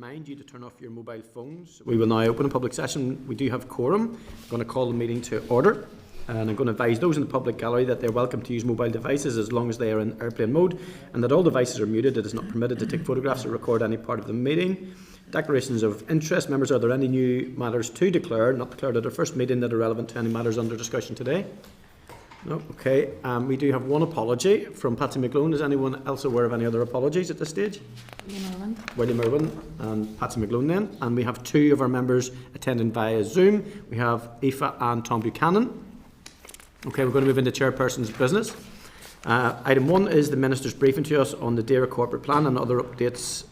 remind you to turn off your mobile phones. We will now open a public session. We do have quorum. I'm going to call the meeting to order. And I'm going to advise those in the public gallery that they're welcome to use mobile devices as long as they are in airplane mode, and that all devices are muted. It is not permitted to take photographs or record any part of the meeting. Declarations of interest. Members, are there any new matters to declare, not declared at our first meeting, that are relevant to any matters under discussion today? No? Okay. We do have one apology from Patsy McGlone. Is anyone else aware of any other apologies at this stage? William Irwin and Patsy McGlone then. And we have two of our members attending via Zoom. We have Aoife and Tom Buchanan. Okay, we're going to move into chairperson's business. Item 1 is the Minister's briefing to us on the DAERA corporate plan, and other updates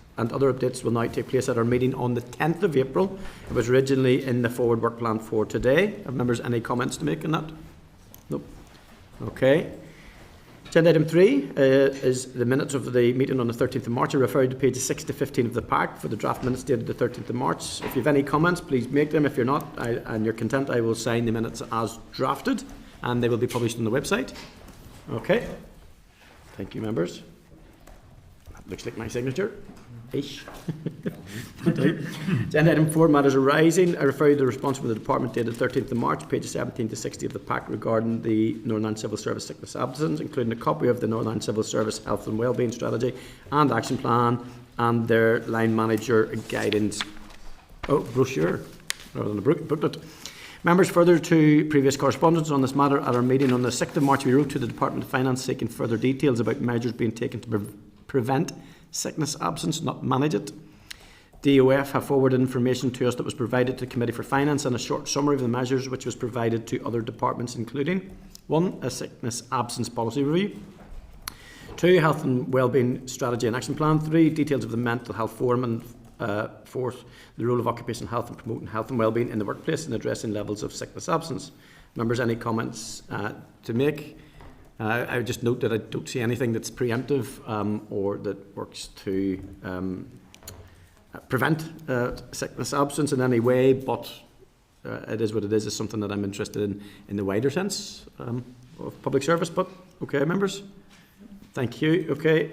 will now take place at our meeting on the 10th of April. It was originally in the forward work plan for today. Have members any comments to make on that? Nope. Okay. Agenda item 3 is the minutes of the meeting on the 13th of March. I refer you to pages 6 to 15 of the pack for the draft minutes dated the 13th of March. If you have any comments, please make them. If you're not and you're content, I will sign the minutes as drafted, and they will be published on the website. Okay. Thank you, members. That looks like my signature. Ish. Agenda item 4, matters arising. I refer you to the response from the department dated 13th of March, pages 17 to 60 of the pack, regarding the Northern Ireland Civil Service sickness absence, including a copy of the Northern Ireland Civil Service Health and Wellbeing Strategy and Action Plan, and their line manager guidance. Brochure rather than a booklet. Members, further to previous correspondence on this matter, at our meeting on the 6th of March, we wrote to the Department of Finance seeking further details about measures being taken to prevent sickness absence, not manage it. DOF have forwarded information to us that was provided to the Committee for Finance, and a short summary of the measures which was provided to other departments, including 1. A sickness absence policy review, 2. Health and Wellbeing Strategy and Action Plan, 3. Details of the Mental Health Forum, and 4. The role of occupational health in promoting health and wellbeing in the workplace and addressing levels of sickness absence. Members, any comments to make? I would just note that I don't see anything that's preemptive or that works to prevent sickness absence in any way, but it is what it is. It's something that I'm interested in the wider sense of public service. But okay, members, thank you. Okay.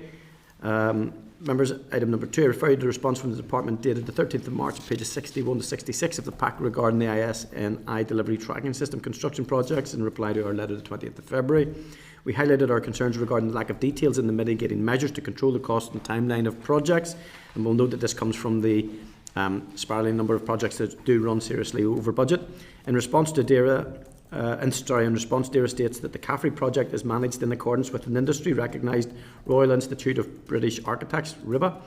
Members, item number 2, I refer you to the response from the department dated the 13th of March, pages 61 to 66 of the pack, regarding the ISNI delivery tracking system construction projects, in reply to our letter the 20th of February. We highlighted our concerns regarding the lack of details in the mitigating measures to control the cost and timeline of projects, and we'll note that this comes from the spiralling number of projects that do run seriously over budget. In response, DAERA states that the Caffrey project is managed in accordance with an industry-recognised Royal Institute of British Architects, RIBA,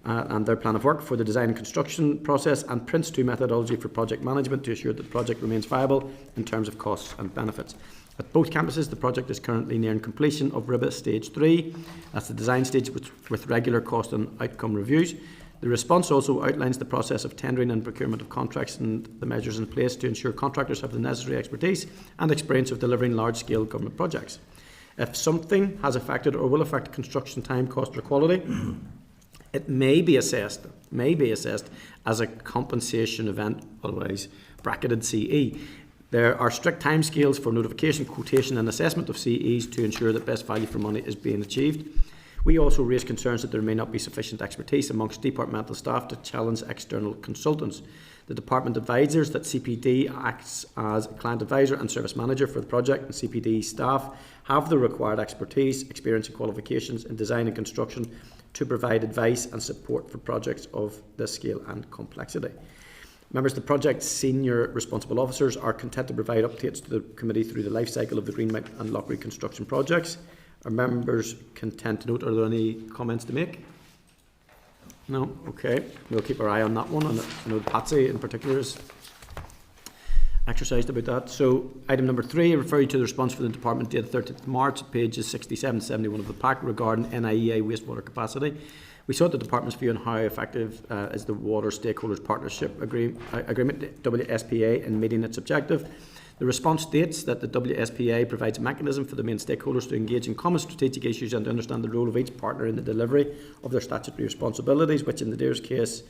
and their plan of work for the design and construction process, and Prince 2 methodology for project management to ensure that the project remains viable in terms of costs and benefits. At both campuses, the project is currently nearing completion of RIBA Stage 3. That's the design stage with regular cost and outcome reviews. The response also outlines the process of tendering and procurement of contracts and the measures in place to ensure contractors have the necessary expertise and experience of delivering large-scale government projects. If something has affected or will affect construction time, cost or quality, it may be assessed as a compensation event, otherwise bracketed CE. There are strict timescales for notification, quotation and assessment of CEs to ensure that best value for money is being achieved. We also raise concerns that there may not be sufficient expertise amongst departmental staff to challenge external consultants. The department advises that CPD acts as a client advisor and service manager for the project, and CPD staff have the required expertise, experience and qualifications in design and construction to provide advice and support for projects of this scale and complexity. Members, the project's senior responsible officers are content to provide updates to the committee through the life cycle of the Greenmount and Lockreed construction projects. Are members content to note? Are there any comments to make? No? Okay. We'll keep our eye on that one. And I know Patsy in particular is exercised about that. So item number 3, I refer you to the response from the department dated 30th March, pages 67 to 71 of the pack, regarding NIEA wastewater capacity. We sought the department's view on how effective is the Water Stakeholders Partnership Agreement, WSPA, in meeting its objective. The response states that the WSPA provides a mechanism for the main stakeholders to engage in common strategic issues and to understand the role of each partner in the delivery of their statutory responsibilities, which in the DAERA's case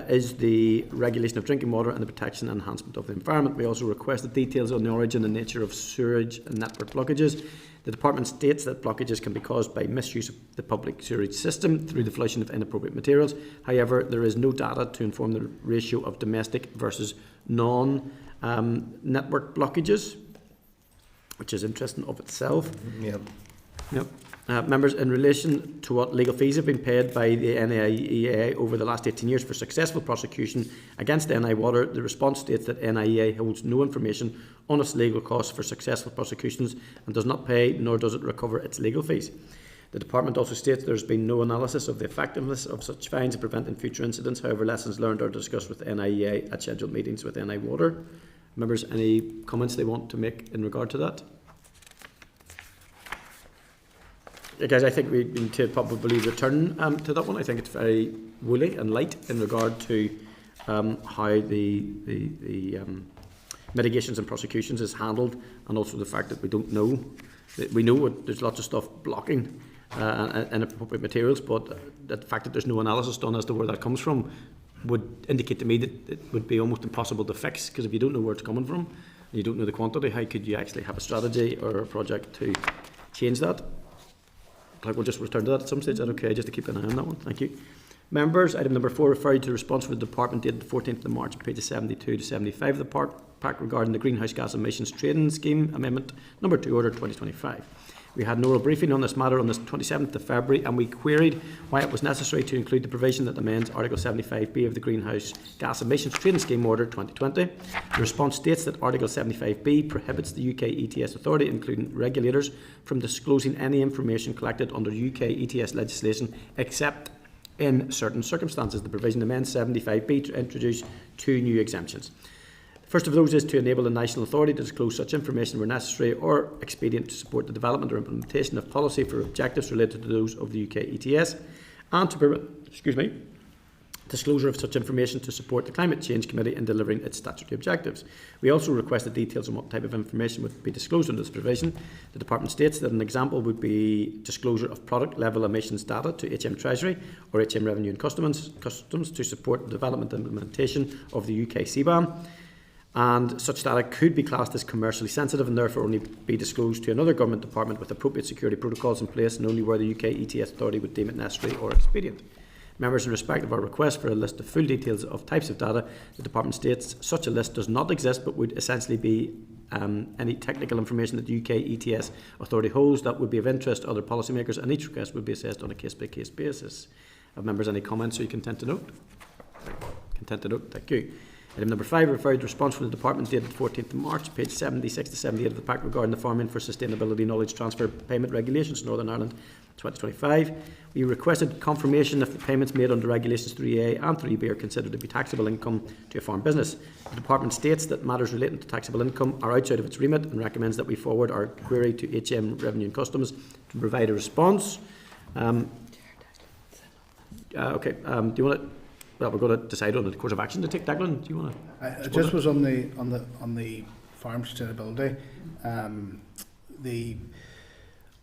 is the regulation of drinking water and the protection and enhancement of the environment. We also requested details on the origin and nature of sewerage and network blockages. The department states that blockages can be caused by misuse of the public sewerage system through the flushing of inappropriate materials. However, there is no data to inform the ratio of domestic versus non-network blockages, which is interesting of itself. Yep. Members, in relation to what legal fees have been paid by the NIEA over the last 18 years for successful prosecution against NI Water, the response states that NIEA holds no information on its legal costs for successful prosecutions and does not pay nor does it recover its legal fees. The department also states there has been no analysis of the effectiveness of such fines in preventing future incidents. However, lessons learned are discussed with NIEA at scheduled meetings with NI Water. Members, any comments they want to make in regard to that? Guys, I think we need to probably return to that one. I think it's very woolly and light in regard to how the mitigations and prosecutions is handled, and also the fact that we don't know. We know there's lots of stuff blocking inappropriate materials, but the fact that there's no analysis done as to where that comes from would indicate to me that it would be almost impossible to fix, because if you don't know where it's coming from, and you don't know the quantity, how could you actually have a strategy or a project to change that? Like, we'll just return to that at some stage. Is that okay? Just to keep an eye on that one. Thank you. Members, item number 4 referred to the response from the department dated the 14th of March, pages 72 to 75 of the pack regarding the Greenhouse Gas Emissions Trading Scheme Amendment number 2 Order 2025. We had an oral briefing on this matter on the 27th of February, and we queried why it was necessary to include the provision that amends Article 75B of the Greenhouse Gas Emissions Trading Scheme Order 2020. The response states that Article 75B prohibits the UK ETS Authority, including regulators, from disclosing any information collected under UK ETS legislation except in certain circumstances. The provision amends 75B to introduce 2 new exemptions. First of those is to enable the national authority to disclose such information where necessary or expedient to support the development or implementation of policy for objectives related to those of the UK ETS, and to permit, disclosure of such information to support the Climate Change Committee in delivering its statutory objectives. We also requested details on what type of information would be disclosed under this provision. The department states that an example would be disclosure of product level emissions data to HM Treasury or HM Revenue and Customs to support the development and implementation of the UK CBAM. And such data could be classed as commercially sensitive and therefore only be disclosed to another government department with appropriate security protocols in place, and only where the UK ETS Authority would deem it necessary or expedient. Members, in respect of our request for a list of full details of types of data, the department states such a list does not exist, but would essentially be any technical information that the UK ETS Authority holds that would be of interest to other policymakers, and each request would be assessed on a case-by-case basis. Have members any comments? Are you content to note? Content to note, thank you. Item number 5 referred to response from the department dated 14th of March, page 76 to 78 of the pack regarding the Farming for Sustainability Knowledge Transfer Payment Regulations, Northern Ireland 2025. We requested confirmation if the payments made under Regulations 3A and 3B are considered to be taxable income to a farm business. The department states that matters relating to taxable income are outside of its remit and recommends that we forward our query to HM Revenue and Customs to provide a response. Do you want to? Well, we're going to decide on the course of action to take. Declan, do you want to? It just was on the farm sustainability. The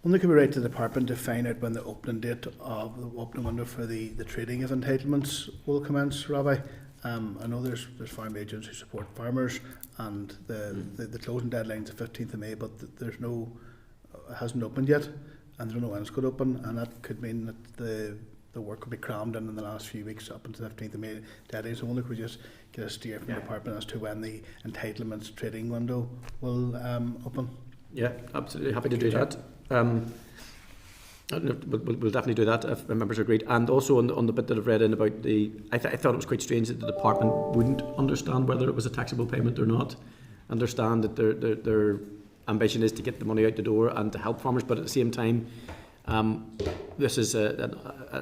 only could be right to the department to find out when the opening date of the opening window for the trading of entitlements will commence, Rabbi. I know there's farm agents who support farmers, and the closing deadline is the 15th of May, but there's no, it hasn't opened yet, and there's no when it's going to open, and that could mean that the work will be crammed in the last few weeks up until the 15th of May deadline. So only could we just get a steer from the department as to when the entitlements trading window will open. Yeah, absolutely happy to do that. We'll definitely do that if members agreed. And also on the bit that I've read in about the, I thought it was quite strange that the department wouldn't understand whether it was a taxable payment or not. Understand that their ambition is to get the money out the door and to help farmers, but at the same time, this is a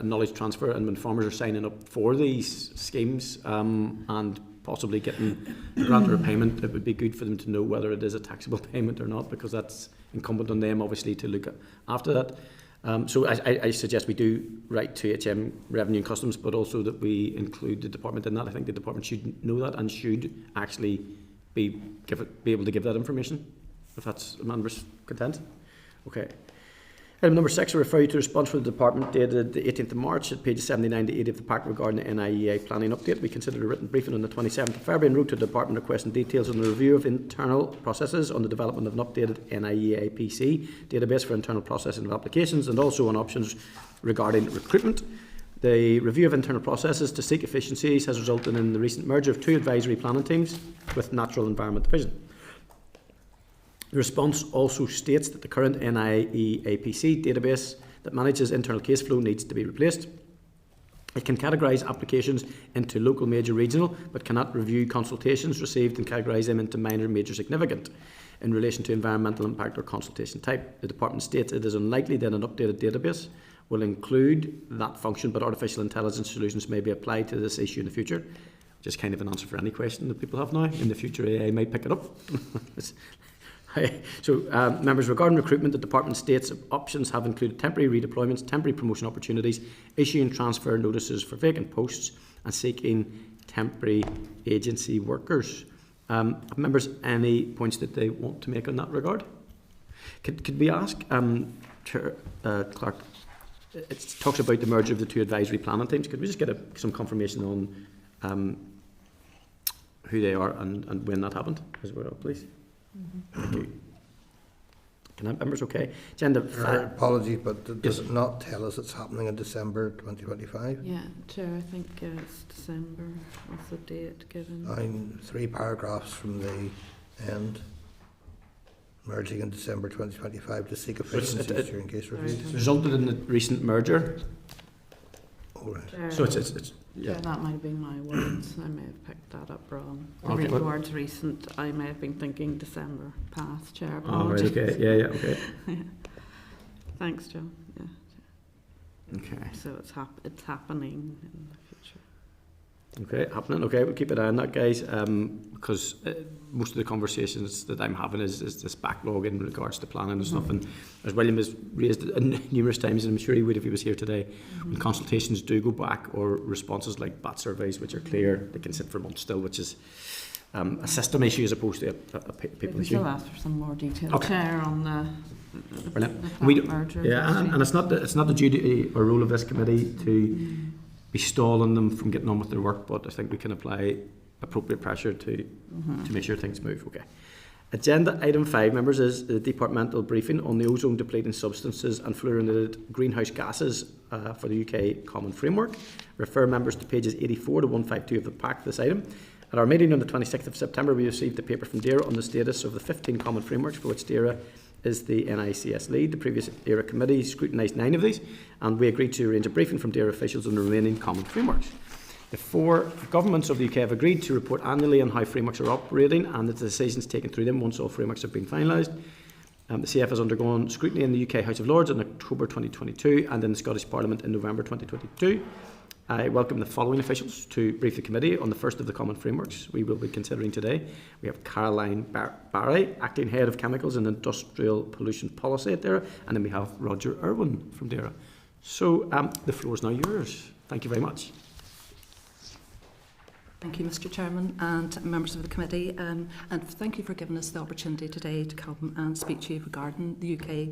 knowledge transfer, and when farmers are signing up for these schemes and possibly getting a grant or a payment, it would be good for them to know whether it is a taxable payment or not, because that's incumbent on them obviously to look after that. So I suggest we do write to HM Revenue and Customs, but also that we include the department in that. I think the department should know that and should actually be able to give that information, if that's members content. Okay. Item number 6, I refer you to response from the Department dated the 18th of March at pages 79 to 80 of the pack regarding the NIEA planning update. We considered a written briefing on the 27th of February and wrote to the Department requesting details on the review of internal processes on the development of an updated NIEA PC database for internal processing of applications and also on options regarding recruitment. The review of internal processes to seek efficiencies has resulted in the recent merger of 2 advisory planning teams with Natural Environment Division. The response also states that the current NIEAPC database that manages internal case flow needs to be replaced. It can categorise applications into local, major, regional, but cannot review consultations received and categorise them into minor, major, significant in relation to environmental impact or consultation type. The Department states it is unlikely that an updated database will include that function, but artificial intelligence solutions may be applied to this issue in the future, which is kind of an answer for any question that people have now. In the future, AI might pick it up. So, members, regarding recruitment, the Department states options have included temporary redeployments, temporary promotion opportunities, issuing transfer notices for vacant posts, and seeking temporary agency workers. Have members any points that they want to make on that regard? Could we ask, Clark, it talks about the merger of the 2 advisory planning teams. Could we just get some confirmation on who they are and when that happened as well, please? Thank you. Can I have members okay? Agenda 5. Apologies, but does it not tell us it's happening in December 2025? Yeah, Chair, I think it's December was the date given. I'm 3 paragraphs from the end. Merging in December 2025 to seek efficiencies during case reviews. Resulted in the recent merger. All right. Chair, So it's yeah. Chair, that might have been my words. I may have picked that up wrong. Okay. The words recent, I may have been thinking December past, Chair. Oh, right, okay. Yeah, okay. Yeah. Thanks, Joe. Yeah. Okay. So it's happening in the future. Okay, happening. Okay, we'll keep an eye on that, guys, because most of the conversations that I'm having is this backlog in regards to planning and stuff. And as William has raised numerous times, and I'm sure he would if he was here today, when consultations do go back or responses like BAT surveys, which are clear, they can sit for months still, which is a system issue as opposed to a people issue. Still ask for some more detail, Okay. Chair, on the We merger. yeah, and it's not the duty or role of this committee to be stalling them from getting on with their work, but I think we can apply appropriate pressure to make sure things move. Okay. Agenda item 5, members, is the departmental briefing on the ozone depleting substances and fluorinated greenhouse gases for the UK Common Framework. Refer members to pages 84 to 152 of the pack for this item. At our meeting on the 26th of September, we received a paper from DERA on the status of the 15 common frameworks for which DERA is the NICS lead. The previous ERA committee scrutinised 9 of these, and we agreed to arrange a briefing from DERA officials on the remaining common frameworks. The 4 governments of the UK have agreed to report annually on how frameworks are operating and the decisions taken through them once all frameworks have been finalised. The CF has undergone scrutiny in the UK House of Lords in October 2022 and in the Scottish Parliament in November 2022. I welcome the following officials to brief the committee on the first of the common frameworks we will be considering today. We have Caroline Barry, Acting Head of Chemicals and Industrial Pollution Policy at DERA, and then we have Roger Irwin from DERA. So the floor is now yours. Thank you very much. Thank you, Mr. Chairman and members of the committee, and thank you for giving us the opportunity today to come and speak to you regarding the UK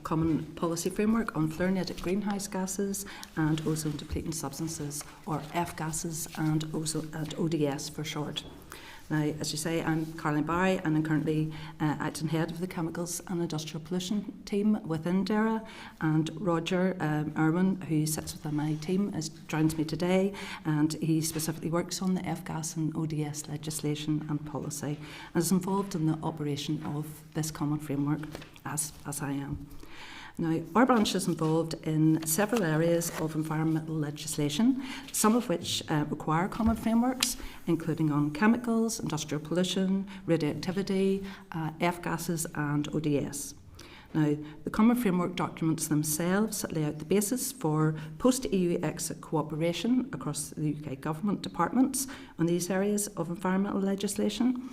Common Policy Framework on fluorinated greenhouse gases and ozone depleting substances, or F-gases and ODS for short. Now, as you say, I'm Caroline Barry and I'm currently acting head of the Chemicals and Industrial Pollution team within DERA, and Roger Irwin, who sits within my team, joins me today, and he specifically works on the F-gas and ODS legislation and policy and is involved in the operation of this common framework as I am. Now, our branch is involved in several areas of environmental legislation, some of which require common frameworks, including on chemicals, industrial pollution, radioactivity, F-gases and ODS. Now, the common framework documents themselves lay out the basis for post-EU exit cooperation across the UK government departments on these areas of environmental legislation.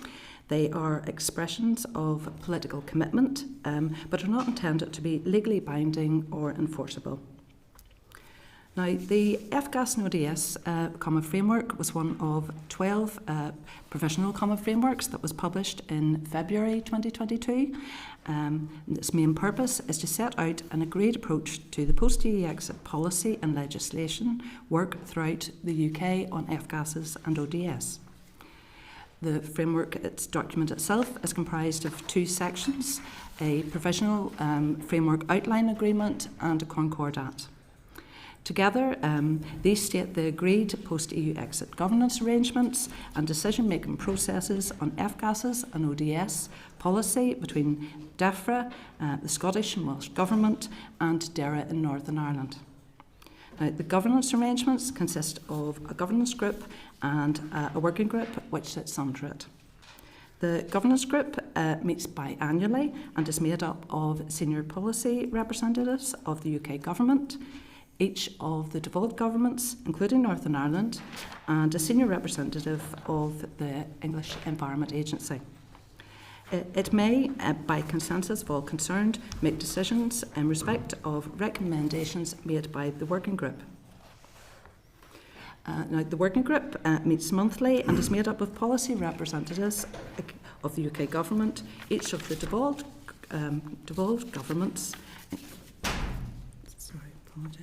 They are expressions of political commitment, but are not intended to be legally binding or enforceable. Now, the F-gas and ODS Common Framework was one of 12 provisional common frameworks that was published in February 2022. Its main purpose is to set out an agreed approach to the post-EU exit policy and legislation work throughout the UK on F-gases and ODS. The framework, its document itself, is comprised of 2 sections, a provisional framework outline agreement and a concordat. Together, these state the agreed post-EU exit governance arrangements and decision-making processes on F-gases and ODS policy between DEFRA, the Scottish and Welsh Government, and DERA in Northern Ireland. Now, the governance arrangements consist of a governance group and a working group which sits under it. The governance group meets biannually and is made up of senior policy representatives of the UK Government, each of the devolved governments, including Northern Ireland, and a senior representative of the English Environment Agency. It may, by consensus of all concerned, make decisions in respect of recommendations made by the working group. Now, the working group meets monthly and is made up of policy representatives of the UK Government, each of the devolved governments. Sorry, apologies.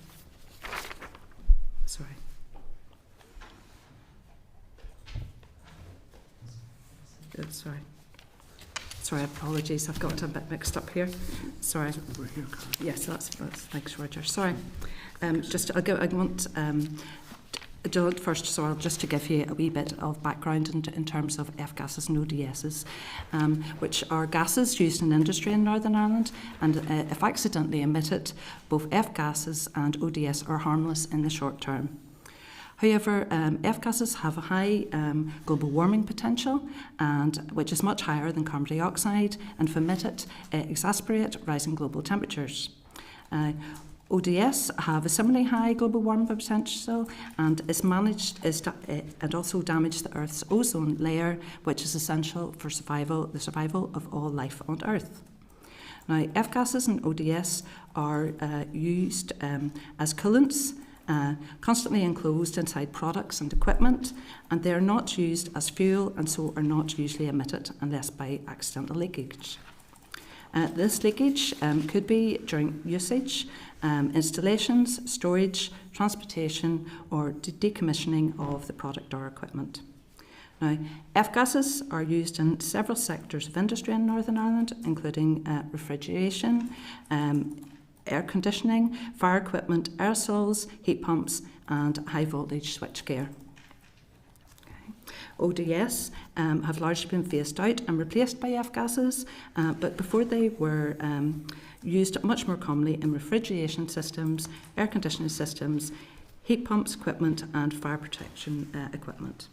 Sorry. Good, sorry. Sorry, apologies, I've got a bit mixed up here. Sorry. Yes, that's thanks, Roger. Sorry. First, so I'll just to give you a wee bit of background in terms of F-gases and ODSs, which are gases used in industry in Northern Ireland, and if accidentally emitted, both F-gases and ODS are harmless in the short term. However, F-gases have a high global warming potential, and which is much higher than carbon dioxide, and if emitted, exacerbate rising global temperatures. ODS have a similarly high global warming potential and and also damage the Earth's ozone layer, which is essential for the survival of all life on Earth. Now, F-gases and ODS are used as coolants, constantly enclosed inside products and equipment, and they are not used as fuel and so are not usually emitted unless by accidental leakage. This leakage could be during usage, installations, storage, transportation, or decommissioning of the product or equipment. Now, F-gases are used in several sectors of industry in Northern Ireland, including refrigeration, air conditioning, fire equipment, aerosols, heat pumps, and high voltage switchgear. ODS have largely been phased out and replaced by F-gases, but before they were used much more commonly in refrigeration systems, air conditioning systems, heat pumps equipment, and fire protection equipment.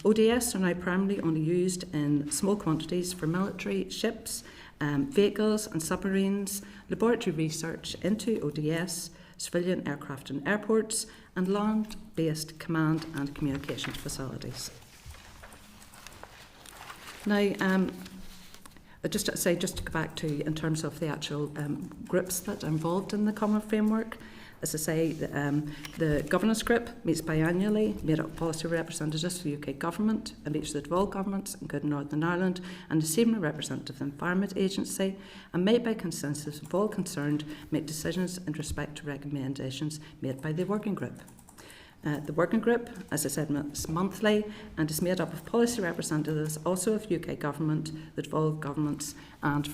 ODS are now primarily only used in small quantities for military ships, vehicles and submarines, laboratory research into ODS, civilian aircraft and airports, and land-based command and communications facilities. Now, just to go back to in terms of the actual groups that are involved in the Common Framework, as I say, the governance group meets biannually, made up of policy representatives for the UK Government and each of the devolved governments, including Northern Ireland, and a senior representative of the Environment Agency, and may by consensus of all concerned make decisions in respect to recommendations made by the working group. The working group, as I said, is monthly and is made up of policy representatives also of UK Government, the devolved governments, and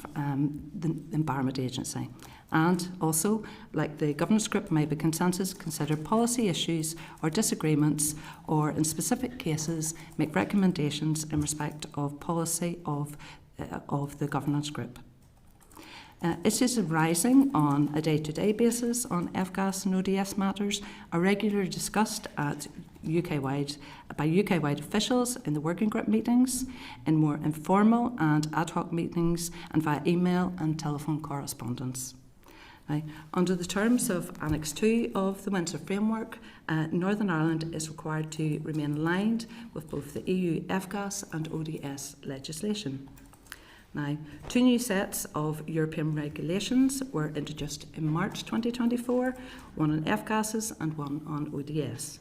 the Environment Agency. And also, like the governance group, may by consensus consider policy issues or disagreements, or in specific cases make recommendations in respect of policy of the governance group. Issues arising on a day-to-day basis on F-gas and ODS matters are regularly discussed at by UK-wide officials in the working group meetings, in more informal and ad hoc meetings, and via email and telephone correspondence. Now, under the terms of Annex 2 of the Windsor Framework, Northern Ireland is required to remain aligned with both the EU F-gas and ODS legislation. Now, 2 new sets of European regulations were introduced in March 2024, one on F-gases and one on ODS.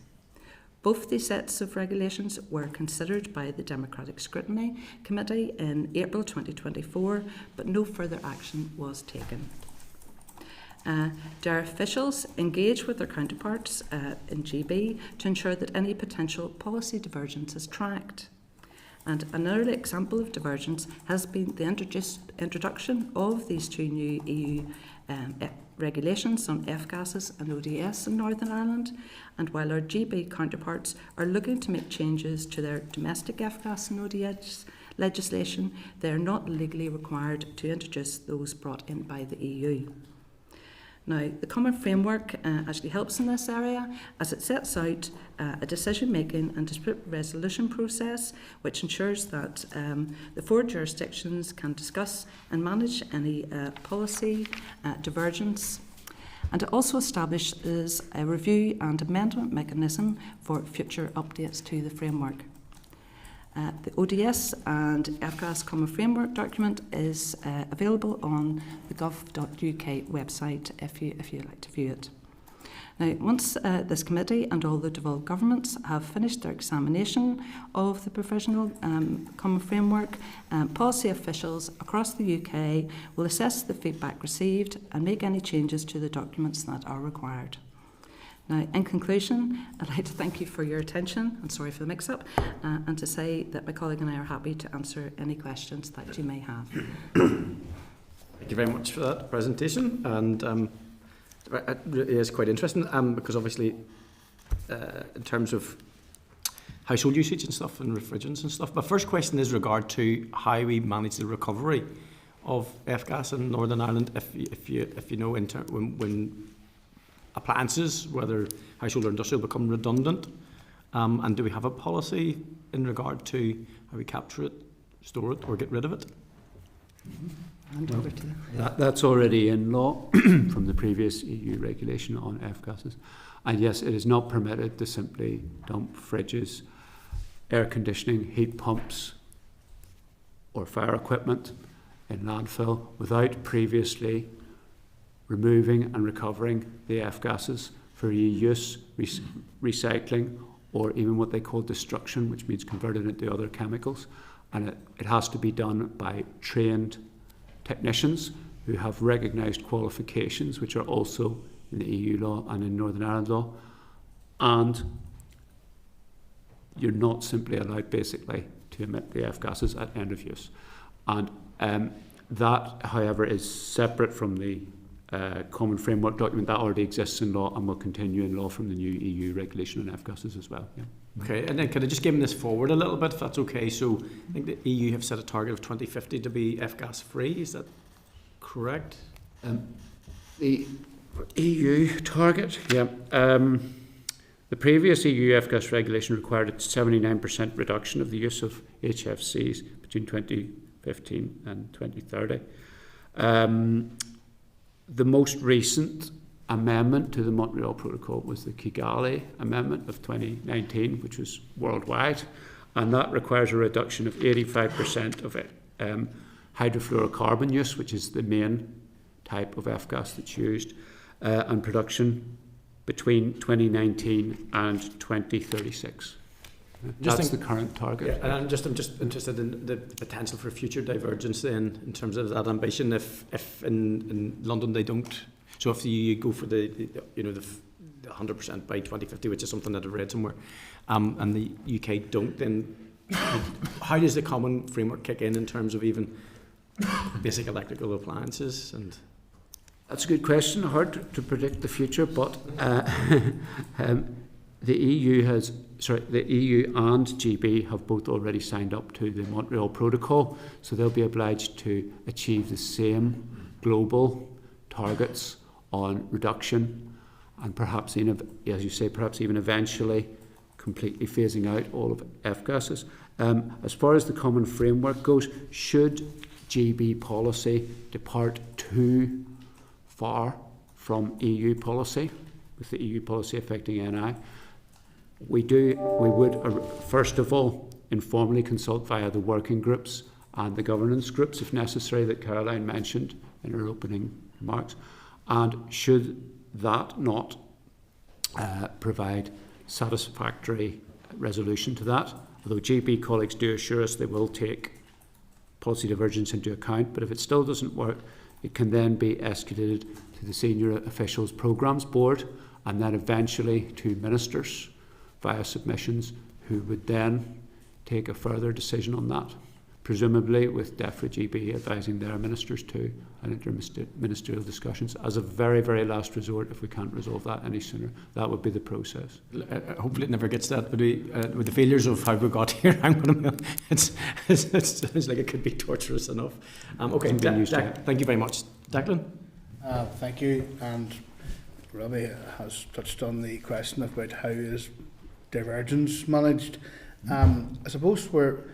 Both these sets of regulations were considered by the Democratic Scrutiny Committee in April 2024, but no further action was taken. DARE officials engage with their counterparts in GB to ensure that any potential policy divergence is tracked. And an early example of divergence has been the introduction of these 2 new EU regulations on F-gases and ODS in Northern Ireland. And while our GB counterparts are looking to make changes to their domestic F-gas and ODS legislation, they are not legally required to introduce those brought in by the EU. Now, the common framework actually helps in this area as it sets out a decision-making and dispute resolution process which ensures that the 4 jurisdictions can discuss and manage any policy divergence. And it also establishes a review and amendment mechanism for future updates to the framework. The ODS and F-gas Common Framework document is available on the gov.uk website if you'd like to view it. Now, once this committee and all the devolved governments have finished their examination of the Provisional Common Framework, policy officials across the UK will assess the feedback received and make any changes to the documents that are required. Now, in conclusion, I'd like to thank you for your attention, and sorry for the mix-up, and to say that my colleague and I are happy to answer any questions that you may have. Thank you very much for that presentation, and it really is quite interesting because obviously in terms of household usage and stuff and refrigerants and stuff. My first question is regard to how we manage the recovery of F-gas in Northern Ireland if you know when appliances, whether household or industrial, become redundant, and do we have a policy in regard to how we capture it, store it, or get rid of it? Hand over to That's already in law from the previous EU regulation on F-gases. And yes, it is not permitted to simply dump fridges, air conditioning, heat pumps, or fire equipment in landfill without previously removing and recovering the F-gases for reuse, recycling, or even what they call destruction, which means converting it to other chemicals. And it has to be done by trained technicians who have recognised qualifications, which are also in the EU law and in Northern Ireland law. And you're not simply allowed, basically, to emit the F-gases at end of use. And that, however, is separate from the Common Framework document that already exists in law and will continue in law from the new EU regulation on F-gases as well. Yeah. Okay, and then could I just give this forward a little bit, if that's okay? So I think the EU have set a target of 2050 to be F-gas free. Is that correct? The EU target, yeah. The previous EU F-gas regulation required a 79% reduction of the use of HFCs between 2015 and 2030. The most recent amendment to the Montreal Protocol was the Kigali Amendment of 2019, which was worldwide, and that requires a reduction of 85% of hydrofluorocarbon use, which is the main type of F-gas that's used, and production between 2019 and 2036. That's the current target. Yeah, and I'm just interested in the potential for future divergence then, in terms of that ambition. If in London they don't, so if you go for the 100% by 2050, which is something that I've read somewhere, and the UK don't, then how does the common framework kick in terms of even basic electrical appliances? And that's a good question. Hard to predict the future, but the EU and GB have both already signed up to the Montreal Protocol, so they'll be obliged to achieve the same global targets on reduction, and perhaps, as you say, perhaps even eventually completely phasing out all of F-gases. As far as the common framework goes, should GB policy depart too far from EU policy, with the EU policy affecting NI, we would first of all informally consult via the working groups and the governance groups, if necessary, that Caroline mentioned in her opening remarks. And should that not provide satisfactory resolution to that, although GB colleagues do assure us they will take policy divergence into account, but if it still doesn't work, it can then be escalated to the Senior Officials Programmes Board and then eventually to ministers via submissions, who would then take a further decision on that, presumably with DEFRA GB advising their ministers too, and interministerial discussions as a very, very last resort. If we can't resolve that any sooner, that would be the process. Hopefully it never gets to that. But with the failures of how we got here, I'm going to. It sounds like it could be torturous enough. Okay, thank you very much, Declan. Thank you. And Robbie has touched on the question about how is divergence managed. I suppose where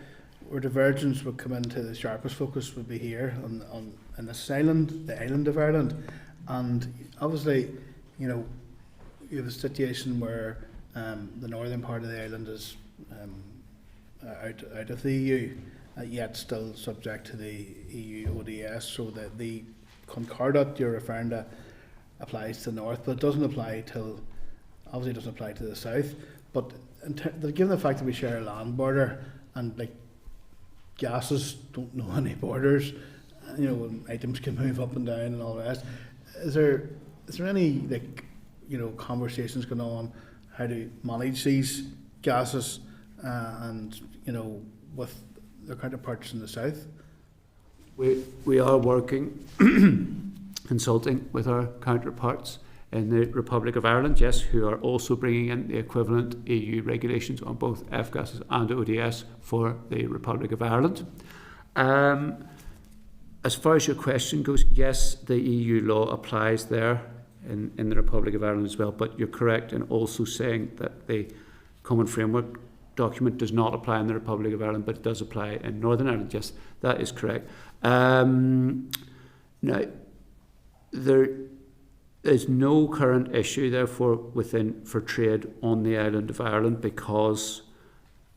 divergence would come into the sharpest focus would be here on this island, the island of Ireland. And obviously, you know, you have a situation where the northern part of the island is out of the EU, yet still subject to the EU ODS, so that the concordat you're referring to applies to the north, but it doesn't apply till, obviously it doesn't apply to the south. But given the fact that we share a land border, and like gases don't know any borders, you know, and items can move up and down and all the rest, is there any, like, you know, conversations going on how to manage these gases and, you know, with their counterparts in the south? We are working, consulting with our counterparts in the Republic of Ireland, yes, who are also bringing in the equivalent EU regulations on both F-gases and ODS for the Republic of Ireland. As far as your question goes, yes, the EU law applies there in the Republic of Ireland as well, but you're correct in also saying that the Common Framework document does not apply in the Republic of Ireland, but it does apply in Northern Ireland. Yes, that is correct. Now, there is no current issue, therefore, for trade on the island of Ireland, because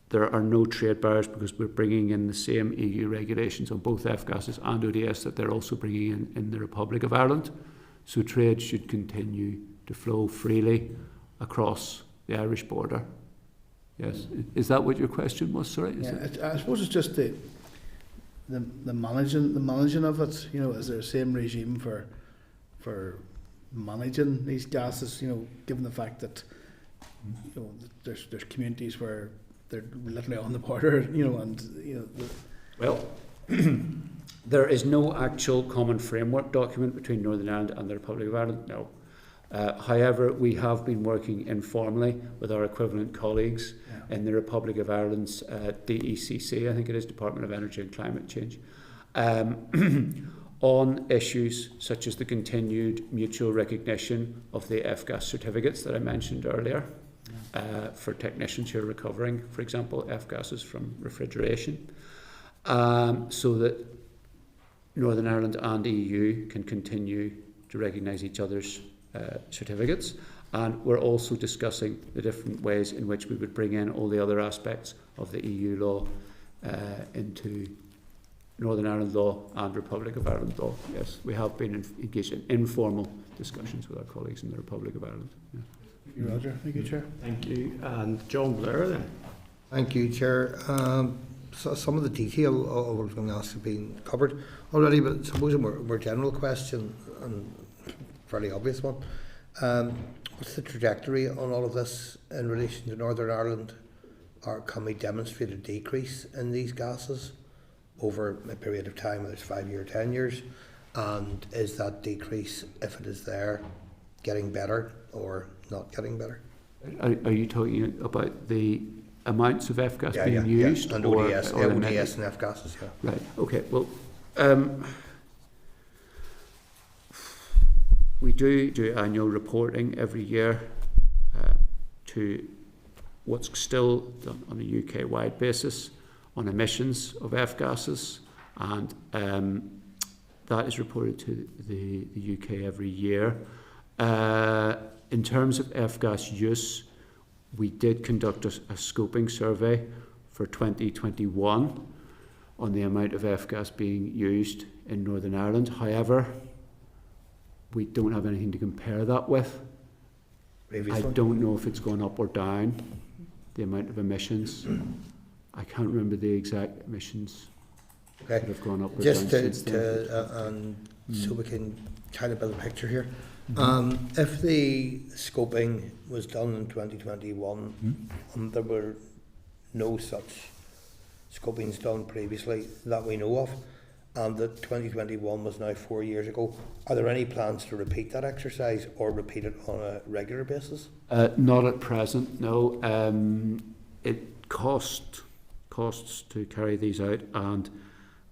there are no trade barriers, because we're bringing in the same EU regulations on both F-gases and ODS that they're also bringing in the Republic of Ireland. So trade should continue to flow freely across the Irish border. Yes, is that what your question was? Sorry. I suppose it's just the managing of it. You know, is there the same regime for managing these gases? You know, given the fact that, you know, there's communities where they're literally on the border. You know, and you know. Well, there is no actual common framework document between Northern Ireland and the Republic of Ireland. No. However, we have been working informally with our equivalent colleagues in the Republic of Ireland's DECC, I think it is, Department of Energy and Climate Change, on issues such as the continued mutual recognition of the F-gas certificates that I mentioned earlier, for technicians who are recovering, for example, F-gases from refrigeration, so that Northern Ireland and EU can continue to recognise each other's certificates. And we're also discussing the different ways in which we would bring in all the other aspects of the EU law into Northern Ireland law and Republic of Ireland law. Yes, we have been engaged in informal discussions with our colleagues in the Republic of Ireland. Yeah. Thank you, Roger. Thank you, Chair. Thank you. And John Blair then. Thank you, Chair. So some of the detail of what I was going to ask has been covered already, but suppose a more general question, and fairly obvious one. What's the trajectory on all of this in relation to Northern Ireland? Or can we demonstrate a decrease in these gases over a period of time, whether it's 5 years, 10 years? And is that decrease, if it is there, getting better or not getting better? Are you talking about the amounts of F-gas being used? Yeah. And or ODS and F-gases, yeah. Right, okay. Well, we do annual reporting every year to what's still done on a UK-wide basis on emissions of F-gases, and that is reported to the UK every year. In terms of F-gas use, we did conduct a scoping survey for 2021, on the amount of F-gas being used in Northern Ireland. However, we don't have anything to compare that with. Previous I one? don't know if it's gone up or down, the amount of emissions. I can't remember the exact emissions that Okay. have gone up or Just down since then. so we can kind of build a picture here. If the scoping was done in 2021, and there were no such scopings done previously that we know of, and that 2021 was now 4 years ago, are there any plans to repeat that exercise or repeat it on a regular basis? Not at present, no. It costs to carry these out, and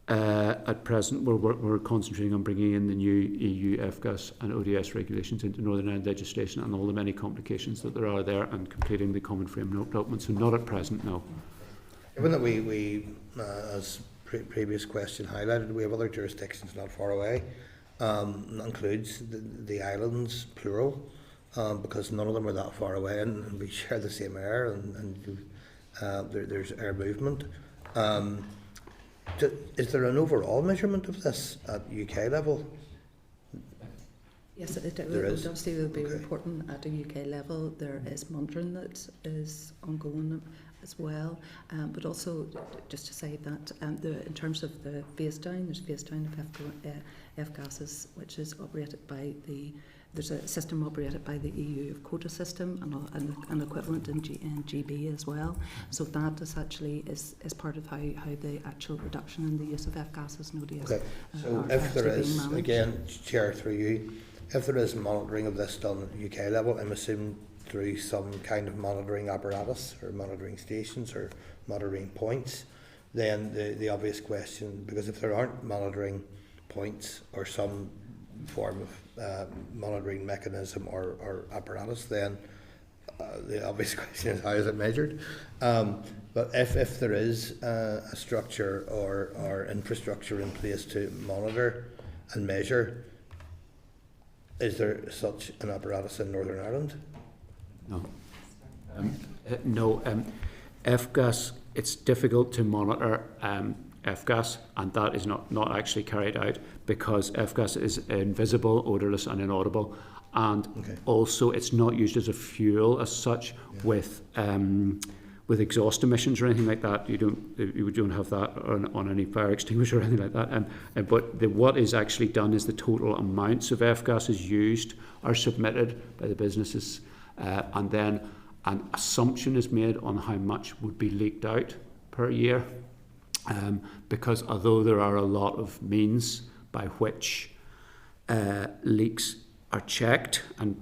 at present we're concentrating on bringing in the new EU F-gas and ODS regulations into Northern Ireland legislation and all the many complications that there are there, and completing the common framework document. So not at present, no. Given that we as previous question highlighted, we have other jurisdictions not far away, that includes the islands, plural, because none of them are that far away, and we share the same air, and there's air movement. Is there an overall measurement of this at UK level? Yes, it There is. obviously will be Okay. reporting at a UK level. There is monitoring that is ongoing as well, but also just to say that in terms of the phase down, there's phase down of F-gases, which is operated by there's a system operated by the EU quota system, and an equivalent in GB as well. So that is actually is part of how the actual reduction in the use of F-gases and ODS Okay, so are if there actually being is, managed. again, Chair, through you, if there is monitoring of this done at UK level, I'm assuming through some kind of monitoring apparatus or monitoring stations or monitoring points, then the obvious question, because if there aren't monitoring points or some form of monitoring mechanism or apparatus, then the obvious question is how is it measured? But if there is a structure or infrastructure in place to monitor and measure, is there such an apparatus in Northern Ireland? No. No. F-gas, it's difficult to monitor F-gas, and that is not actually carried out because F-gas is invisible, odourless and inaudible, and also it's not used as a fuel as such with exhaust emissions or anything like that. You don't have that on any fire extinguisher or anything like that. But what is actually done is the total amounts of F-gases used are submitted by the businesses, and then an assumption is made on how much would be leaked out per year. Because although there are a lot of means by which leaks are checked and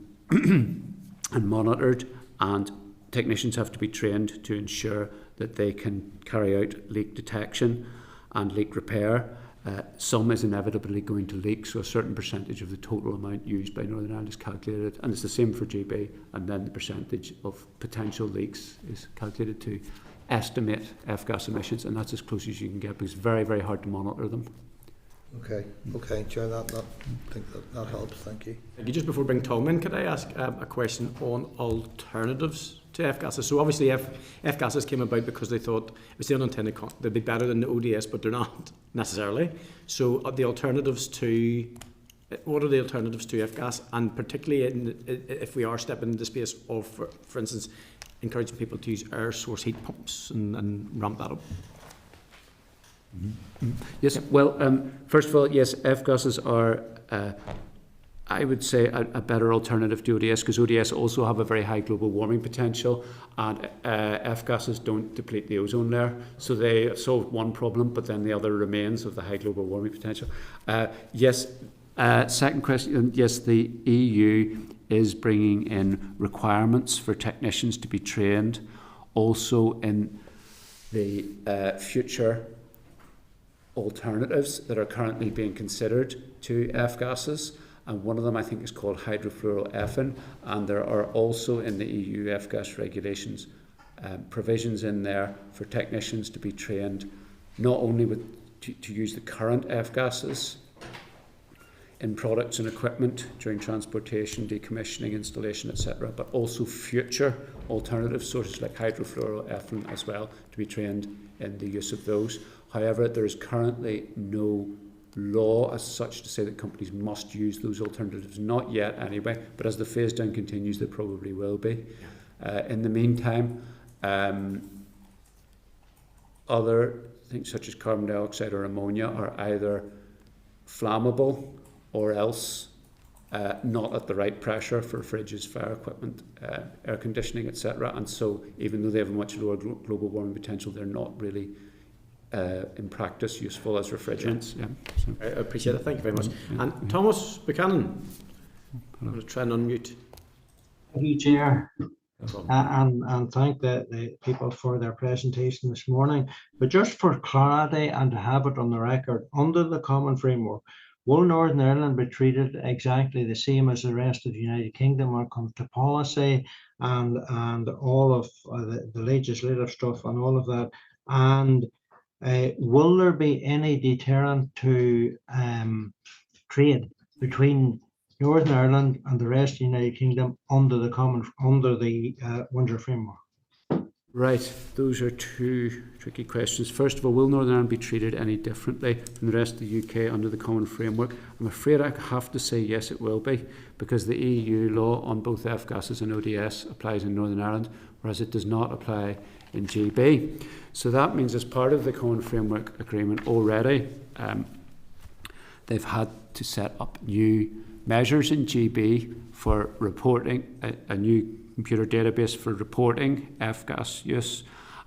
and monitored, and technicians have to be trained to ensure that they can carry out leak detection and leak repair, some is inevitably going to leak, so a certain percentage of the total amount used by Northern Ireland is calculated, and it's the same for GB, and then the percentage of potential leaks is calculated to estimate F-gas emissions, and that's as close as you can get because it's very, very hard to monitor them. Okay, Chair, I think that helps, thank you. Thank you. Just before we bring Tom in, could I ask a question on alternatives to F-gases? So obviously F-gases came about because they thought it was the unintended they'd be better than the ODS, but they're not necessarily. So the alternatives to, what are the alternatives to F-gas? And particularly if we are stepping into the space of, for instance, encouraging people to use air source heat pumps and ramp that up. Yes, well, first of all, yes, F-gases are, I would say, a better alternative to ODS, because ODS also have a very high global warming potential, and F-gases don't deplete the ozone layer, so they solve one problem, but then the other remains of the high global warming potential. Yes, second question, yes, the EU is bringing in requirements for technicians to be trained, also in the future alternatives that are currently being considered to F-gases, and one of them I think is called hydrofluoroethane, and there are also in the EU F-gas regulations provisions in there for technicians to be trained not only to use the current F-gases in products and equipment during transportation, decommissioning, installation, etc., but also future alternative sources like hydrofluoroethylene as well, to be trained in the use of those. However, there is currently no law as such to say that companies must use those alternatives, not yet anyway, but as the phase down continues there probably will be. In the meantime, other things such as carbon dioxide or ammonia are either flammable or else not at the right pressure for fridges, fire equipment, air conditioning, etc. And so even though they have a much lower global warming potential, they're not really in practice useful as refrigerants. Yeah. So. I appreciate it. Thank you very much. And Thomas Buchanan, I'm going to try and unmute. Thank you, Chair, and thank the people for their presentation this morning. But just for clarity and to have it on the record, under the common framework, will Northern Ireland be treated exactly the same as the rest of the United Kingdom when it comes to policy and all of the legislative stuff and all of that? And will there be any deterrent to trade between Northern Ireland and the rest of the United Kingdom under the Windsor framework? Right, those are two tricky questions. First of all, will Northern Ireland be treated any differently from the rest of the UK under the common framework? I'm afraid I have to say yes, it will be, because the EU law on both F-gases and ODS applies in Northern Ireland, whereas it does not apply in GB. So that means as part of the common framework agreement already, they've had to set up new measures in GB for reporting, a new computer database for reporting F-gas use,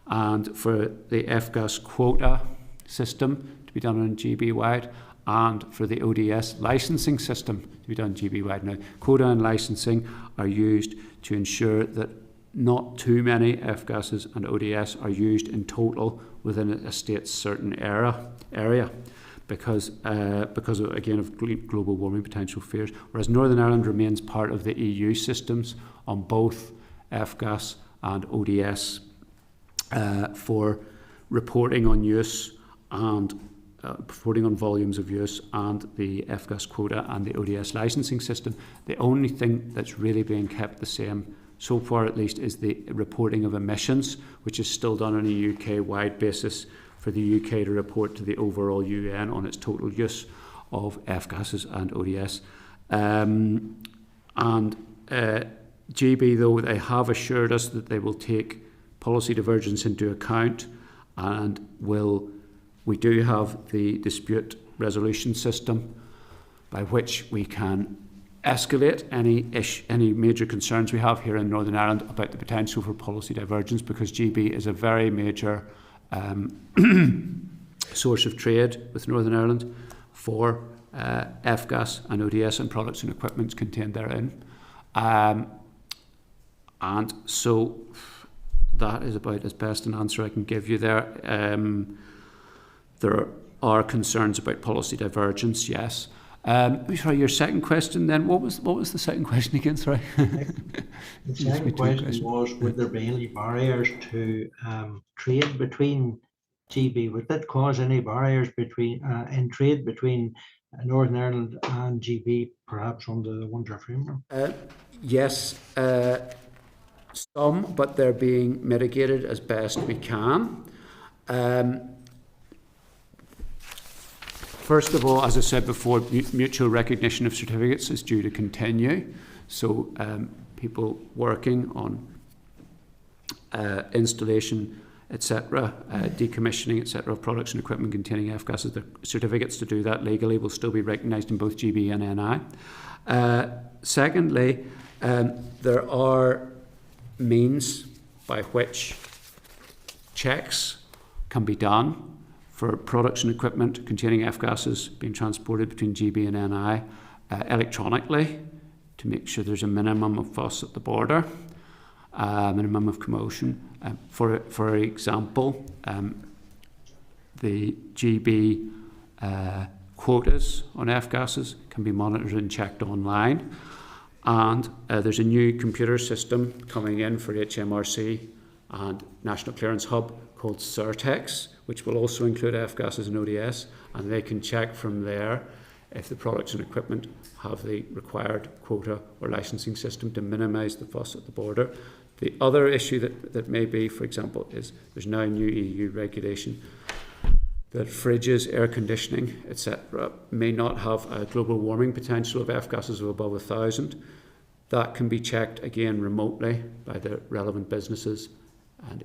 and for the F-gas quota system to be done on GB-wide, and for the ODS licensing system to be done GB-wide. Now, quota and licensing are used to ensure that not too many F-gases and ODS are used in total within a state's certain area. Because of, again, of global warming potential fears, whereas Northern Ireland remains part of the EU systems on both F-gas and ODS for reporting on use and reporting on volumes of use, and the F-gas quota and the ODS licensing system. The only thing that's really being kept the same, so far at least, is the reporting of emissions, which is still done on a UK-wide basis, for the UK to report to the overall UN on its total use of F-gases and ODS. GB, though, they have assured us that they will take policy divergence into account, and we do have the dispute resolution system by which we can escalate any major concerns we have here in Northern Ireland about the potential for policy divergence, because GB is a very major source of trade with Northern Ireland for F-gas and ODS and products and equipment contained therein. And so that is about as best an answer I can give you there. There are concerns about policy divergence, yes. Sorry, your second question then, what was the second question again, sorry? The second question was, would there be any barriers to trade between GB? Would that cause any barriers in trade between Northern Ireland and GB, perhaps under the Windsor framework? Yes, some, but they're being mitigated as best we can. First of all, as I said before, mutual recognition of certificates is due to continue. So people working on installation, etc., decommissioning, etc., of products and equipment containing F-gases, the certificates to do that legally will still be recognised in both GB and NI. Secondly, there are means by which checks can be done for products and equipment containing F-gases being transported between GB and NI electronically, to make sure there's a minimum of fuss at the border, minimum of commotion. For example, the GB quotas on F-gases can be monitored and checked online. And there's a new computer system coming in for HMRC and National Clearance Hub called Certex, which will also include F-gases and ODS, and they can check from there if the products and equipment have the required quota or licensing system to minimise the fuss at the border. The other issue that may be, for example, is there's now new EU regulation that fridges, air conditioning, etc. may not have a global warming potential of F-gases of above 1,000. That can be checked again remotely by the relevant businesses and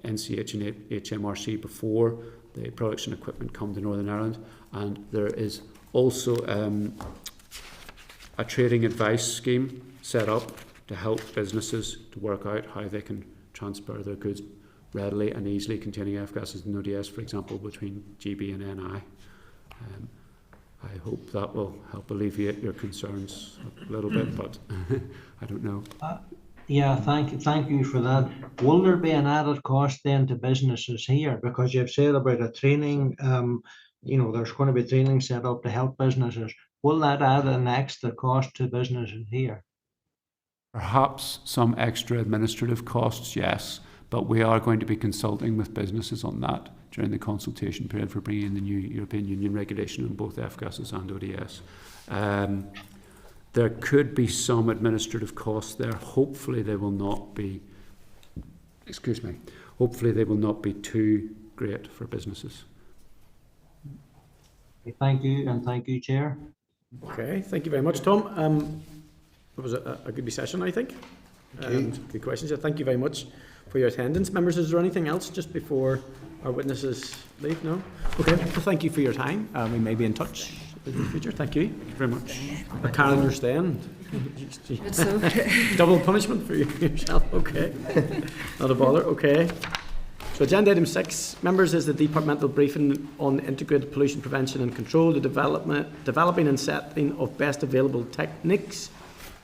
NCH and HMRC before the products and equipment come to Northern Ireland. And there is also a trading advice scheme set up to help businesses to work out how they can transfer their goods readily and easily containing F-gases and ODS, for example, between GB and NI. I hope that will help alleviate your concerns a little bit, but I don't know. Yeah, thank you for that. Will there be an added cost then to businesses here? Because you've said about a training, there's going to be training set up to help businesses. Will that add an extra cost to businesses here? Perhaps some extra administrative costs, yes, but we are going to be consulting with businesses on that during the consultation period for bringing in the new European Union regulation on both F-gases and ODS. There could be some administrative costs there. Hopefully they will not be, hopefully they will not be too great for businesses. Thank you, and thank you, Chair. Okay, thank you very much, Tom. It was a good session, I think. Good questions. Thank you very much for your attendance. Members, is there anything else just before our witnesses leave? No? Okay, well, thank you for your time. We may be in touch in the future. Thank you. Thank you very much. Karen, you're staying. Double punishment for yourself. Okay. Not a bother. Okay. So agenda item 6, members, is the Departmental Briefing on Integrated Pollution Prevention and Control, the developing and setting of best available techniques,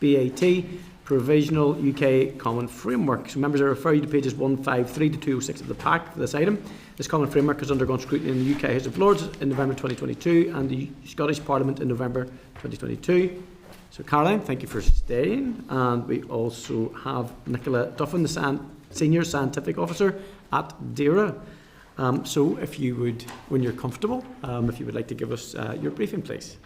BAT, Provisional UK Common Framework. So members, I refer you to pages 153 to 206 of the pack for this item. This Common Framework has undergone scrutiny in the UK House of Lords in November 2022 and the Scottish Parliament in November 2022. So Caroline, thank you for staying. And we also have Nicola Duffin, the Senior Scientific Officer at DERA. So if you would, when you're comfortable, if you would like to give us your briefing, please.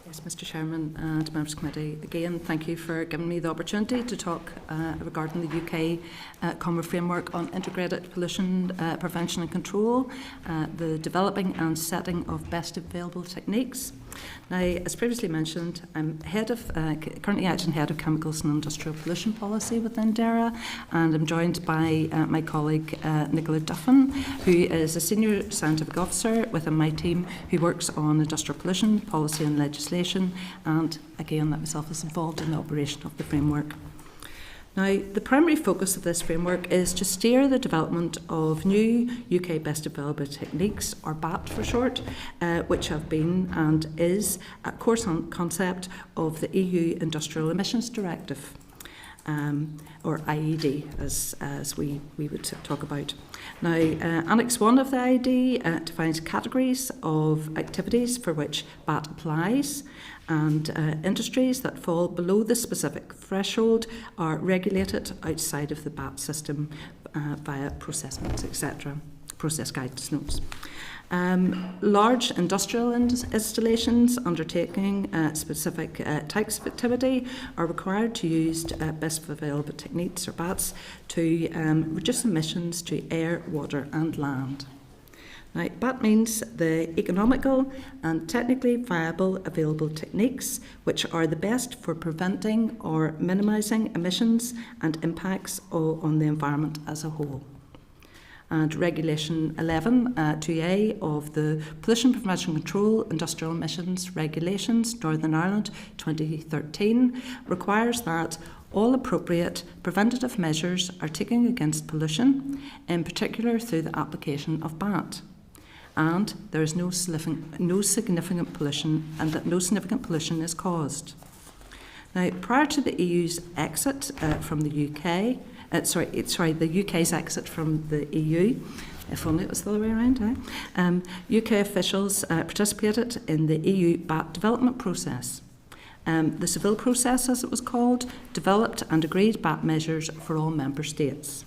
Yes, Mr. Chairman and members of the committee, again, thank you for giving me the opportunity to talk regarding the UK Common Framework on Integrated Pollution Prevention and Control, the developing and setting of best available techniques. Now, as previously mentioned, I'm currently acting head of chemicals and industrial pollution policy within DERA, and I'm joined by my colleague Nicola Duffin, who is a senior scientific officer within my team who works on industrial pollution policy and legislation, and again, that myself is involved in the operation of the framework. Now, the primary focus of this framework is to steer the development of new UK Best Available Techniques, or BAT for short, which have been and is a core concept of the EU Industrial Emissions Directive, or IED, as we would talk about. Now, Annex 1 of the IED defines categories of activities for which BAT applies, and industries that fall below the specific threshold are regulated outside of the BAT system via process notes, etc., process guidance notes. Large industrial installations undertaking specific types of activity are required to use best available techniques, or BATs, to reduce emissions to air, water and land. Now, BAT means the economical and technically viable available techniques which are the best for preventing or minimising emissions and impacts on the environment as a whole. And Regulation 11 2A of the Pollution Prevention Control Industrial Emissions Regulations, Northern Ireland 2013, requires that all appropriate preventative measures are taken against pollution, in particular through the application of BAT. And there is no significant pollution, and that no significant pollution is caused. Now, prior to the EU's exit from the UK, the UK's exit from the EU, if only it was the other way around, UK officials participated in the EU BAT development process. The Seville process, as it was called, developed and agreed BAT measures for all member states.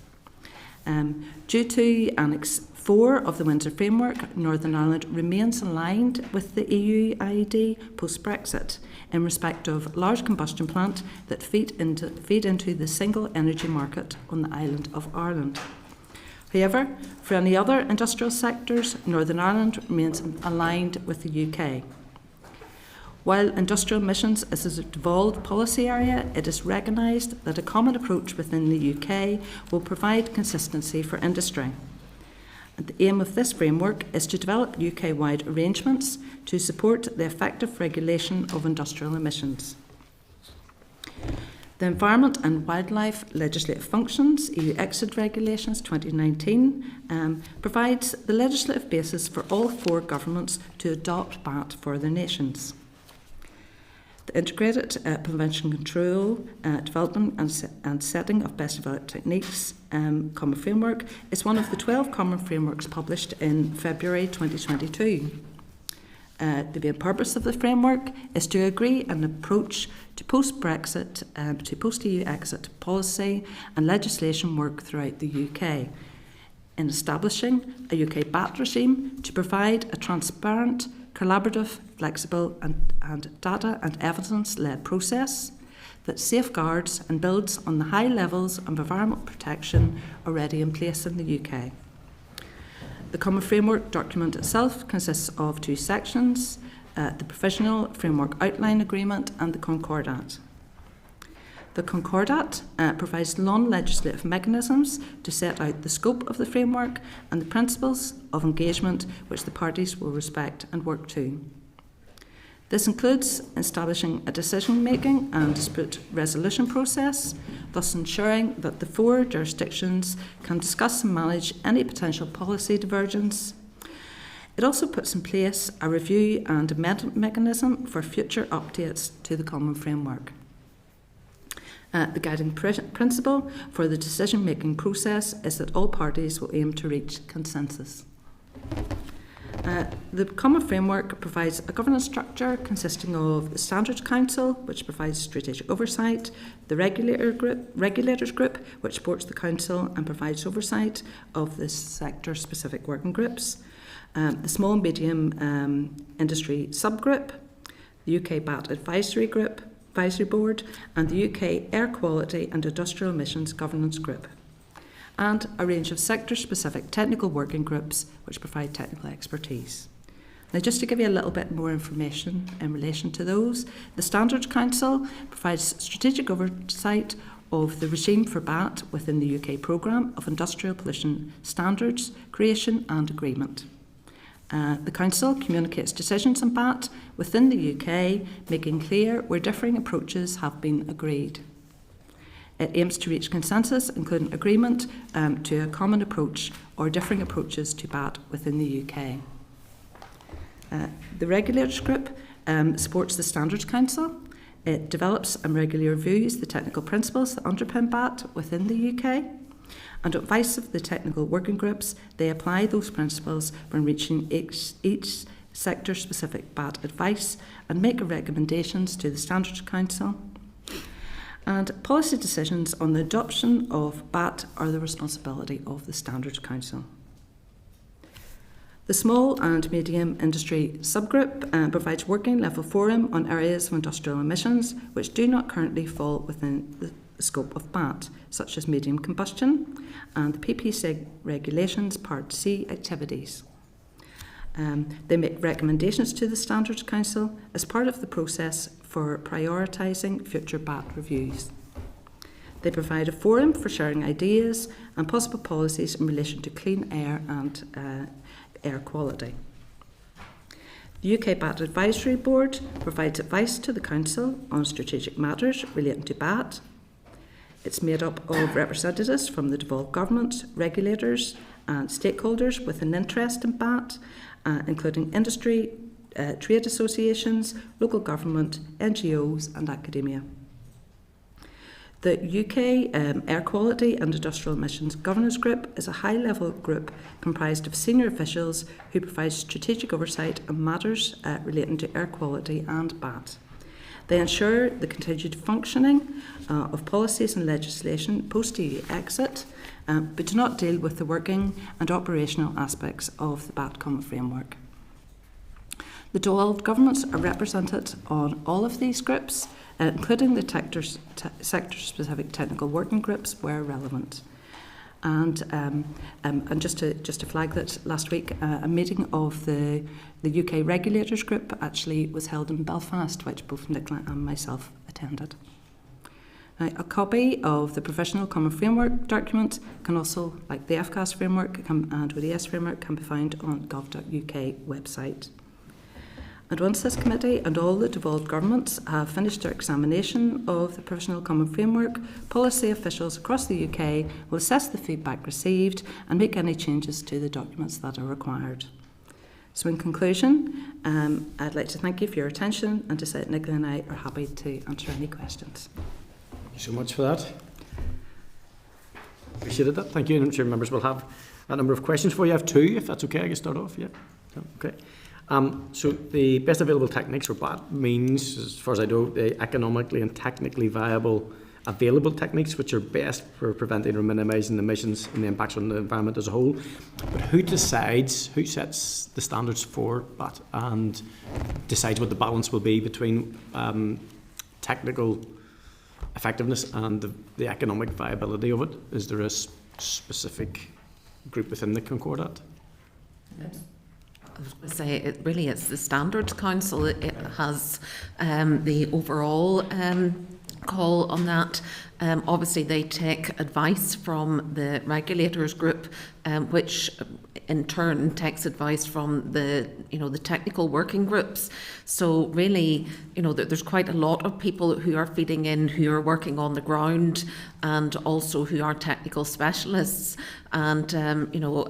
Due to Annex 4 of the Windsor Framework, Northern Ireland remains aligned with the EU IED post-Brexit in respect of large combustion plant that feed into the single energy market on the island of Ireland. However, for any other industrial sectors, Northern Ireland remains aligned with the UK. While industrial emissions is a devolved policy area, it is recognised that a common approach within the UK will provide consistency for industry. And the aim of this framework is to develop UK-wide arrangements to support the effective regulation of industrial emissions. The Environment and Wildlife Legislative Functions, EU Exit Regulations 2019, provides the legislative basis for all 4 governments to adopt BAT for their nations. The Integrated Prevention Control, Development and Setting of Best Developed Techniques Common Framework is one of the 12 common frameworks published in February 2022. The main purpose of the framework is to agree an approach to post-Brexit, to post-EU exit policy and legislation work throughout the UK, in establishing a UK BAT regime to provide a transparent, collaborative, flexible and data and evidence-led process that safeguards and builds on the high levels of environmental protection already in place in the UK. The Common Framework document itself consists of 2 sections, the Provisional Framework Outline Agreement and the Concordat. The Concordat provides non-legislative mechanisms to set out the scope of the framework and the principles of engagement which the parties will respect and work to. This includes establishing a decision-making and dispute resolution process, thus ensuring that the 4 jurisdictions can discuss and manage any potential policy divergence. It also puts in place a review and amendment mechanism for future updates to the Common Framework. The guiding principle for the decision-making process is that all parties will aim to reach consensus. The Common Framework provides a governance structure consisting of the Standards Council, which provides strategic oversight, the Regulators Group, which supports the Council and provides oversight of the sector-specific working groups, the Small and Medium Industry Subgroup, the UK BAT Advisory Board, and the UK Air Quality and Industrial Emissions Governance Group, and a range of sector-specific technical working groups which provide technical expertise. Now, just to give you a little bit more information in relation to those, the Standards Council provides strategic oversight of the regime for BAT within the UK programme of industrial pollution standards, creation and agreement. The Council communicates decisions on BAT within the UK, making clear where differing approaches have been agreed. It aims to reach consensus, including agreement to a common approach or differing approaches to BAT within the UK. The Regulators Group supports the Standards Council. It develops and regularly reviews the technical principles that underpin BAT within the UK. And at advice of the technical working groups, they apply those principles when reaching each sector-specific BAT advice and make recommendations to the Standards Council. And policy decisions on the adoption of BAT are the responsibility of the Standards Council. The Small and Medium Industry Subgroup provides working level forum on areas of industrial emissions which do not currently fall within the scope of BAT, such as medium combustion and the PPC regulations Part C activities. They make recommendations to the Standards Council as part of the process for prioritising future BAT reviews. They provide a forum for sharing ideas and possible policies in relation to clean air and air quality. The UK BAT Advisory Board provides advice to the Council on strategic matters relating to BAT. It's made up of representatives from the devolved government, regulators and stakeholders with an interest in BAT, including industry, trade associations, local government, NGOs and academia. The UK Air Quality and Industrial Emissions Governance Group is a high-level group comprised of senior officials who provide strategic oversight on matters relating to air quality and BAT. They ensure the continued functioning of policies and legislation post-EU exit, but do not deal with the working and operational aspects of the BAT Common Framework. The devolved governments are represented on all of these groups, including the sector-specific technical working groups where relevant. And just to flag that last week, a meeting of the UK Regulators Group actually was held in Belfast, which both Nicola and myself attended. Now, a copy of the Provisional Common Framework document can also, like the FCAS framework and ODS framework, can be found on gov.uk website. And once this committee and all the devolved governments have finished their examination of the Provisional Common Framework, policy officials across the UK will assess the feedback received and make any changes to the documents that are required. So in conclusion, I'd like to thank you for your attention and to say that Nicola and I are happy to answer any questions. Thank you so much for that. Appreciated that. Thank you. And I'm sure members will have a number of questions for you. I have two, if that's okay. I can start off. Yeah. Okay. So the best available techniques, or BAT, means, as far as I know, the economically and technically viable available techniques which are best for preventing or minimising emissions and the impacts on the environment as a whole. But who decides, who sets the standards for BAT and decides what the balance will be between technical effectiveness and the economic viability of it? Is there a specific group within the Concordat? I was going to say, it really is the Standards Council. It has the overall call on that. Obviously, they take advice from the regulators group, which in turn takes advice from the technical working groups. So really, there's quite a lot of people who are feeding in, who are working on the ground, and also who are technical specialists. And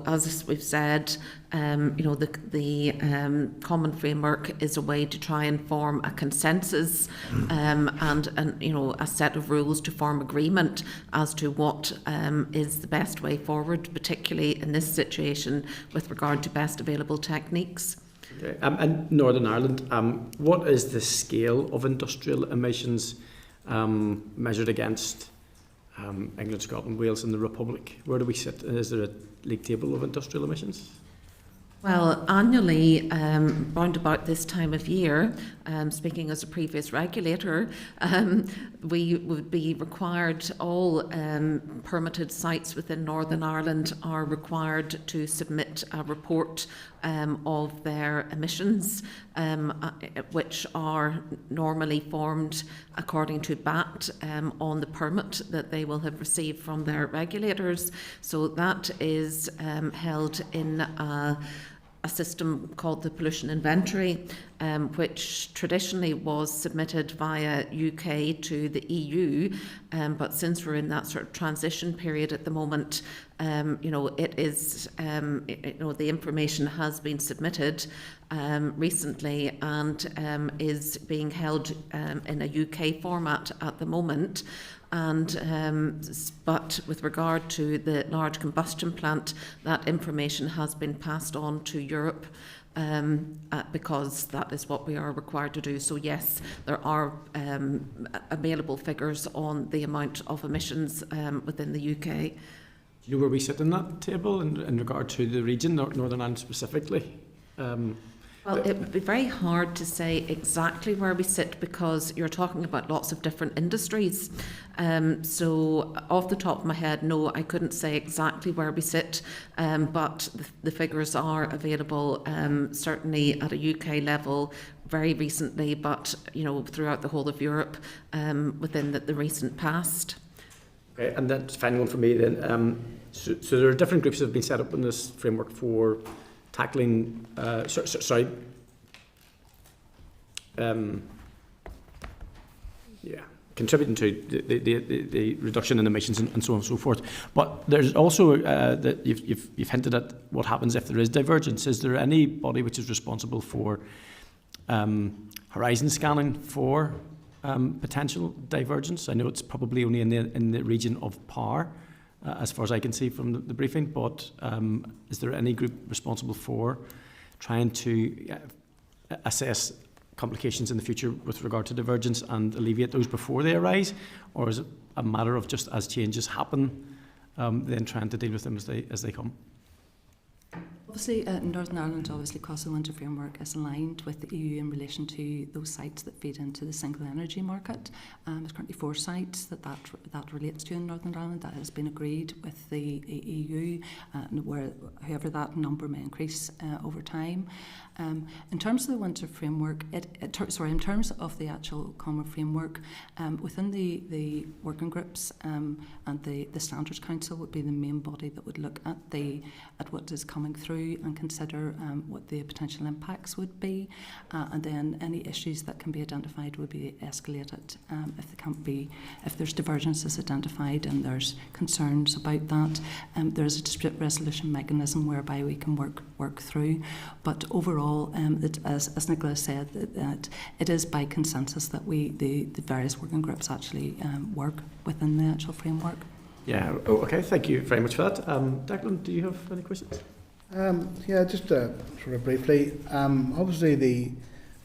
as we've said, the common framework is a way to try and form a consensus and a set of rules to form agreement as to what is the best way forward, particularly in this situation with regard to best available techniques. Okay. In Northern Ireland, what is the scale of industrial emissions measured against England, Scotland, Wales and the Republic? Where do we sit? Is there a league table of industrial emissions? Well, annually, round about this time of year, speaking as a previous regulator, we would be required, all permitted sites within Northern Ireland are required to submit a report of their emissions, which are normally formed according to BAT on the permit that they will have received from their regulators. So that is held in a system called the pollution inventory, which traditionally was submitted via UK to the EU, but since we're in that sort of transition period at the moment, it is, the information has been submitted recently and is being held in a UK format at the moment. And but with regard to the large combustion plant, that information has been passed on to Europe because that is what we are required to do. So yes, there are available figures on the amount of emissions within the UK. Do you know where we sit in that table in regard to the region, Northern Ireland specifically? Well, it would be very hard to say exactly where we sit because you're talking about lots of different industries. So off the top of my head, no, I couldn't say exactly where we sit, but the figures are available certainly at a UK level very recently, but throughout the whole of Europe within the recent past. Okay, and that's the final one for me then. So there are different groups that have been set up in this framework for tackling, contributing to the reduction in emissions and so on and so forth. But there's also that you've hinted at what happens if there is divergence. Is there any body which is responsible for horizon scanning for potential divergence? I know it's probably only in the region of power, as far as I can see from the briefing, but is there any group responsible for trying to assess complications in the future with regard to divergence and alleviate those before they arise, or is it a matter of just as changes happen, then trying to deal with them as they come? Obviously, Northern Ireland, obviously, across the winter framework is aligned with the EU in relation to those sites that feed into the single energy market. There's currently 4 sites that relates to in Northern Ireland that has been agreed with the EU, however that number may increase over time. In terms of the winter framework, in terms of the actual common framework, within the working groups and the Standards Council would be the main body that would look at what is coming through and consider what the potential impacts would be, and then any issues that can be identified would be escalated if there's divergences identified and there's concerns about that. There's a dispute resolution mechanism whereby we can work through, but overall, as Nicola said, that it is by consensus that the various working groups actually work within the actual framework. Yeah, okay, thank you very much for that. Declan, do you have any questions? Yeah, just sort of briefly, obviously the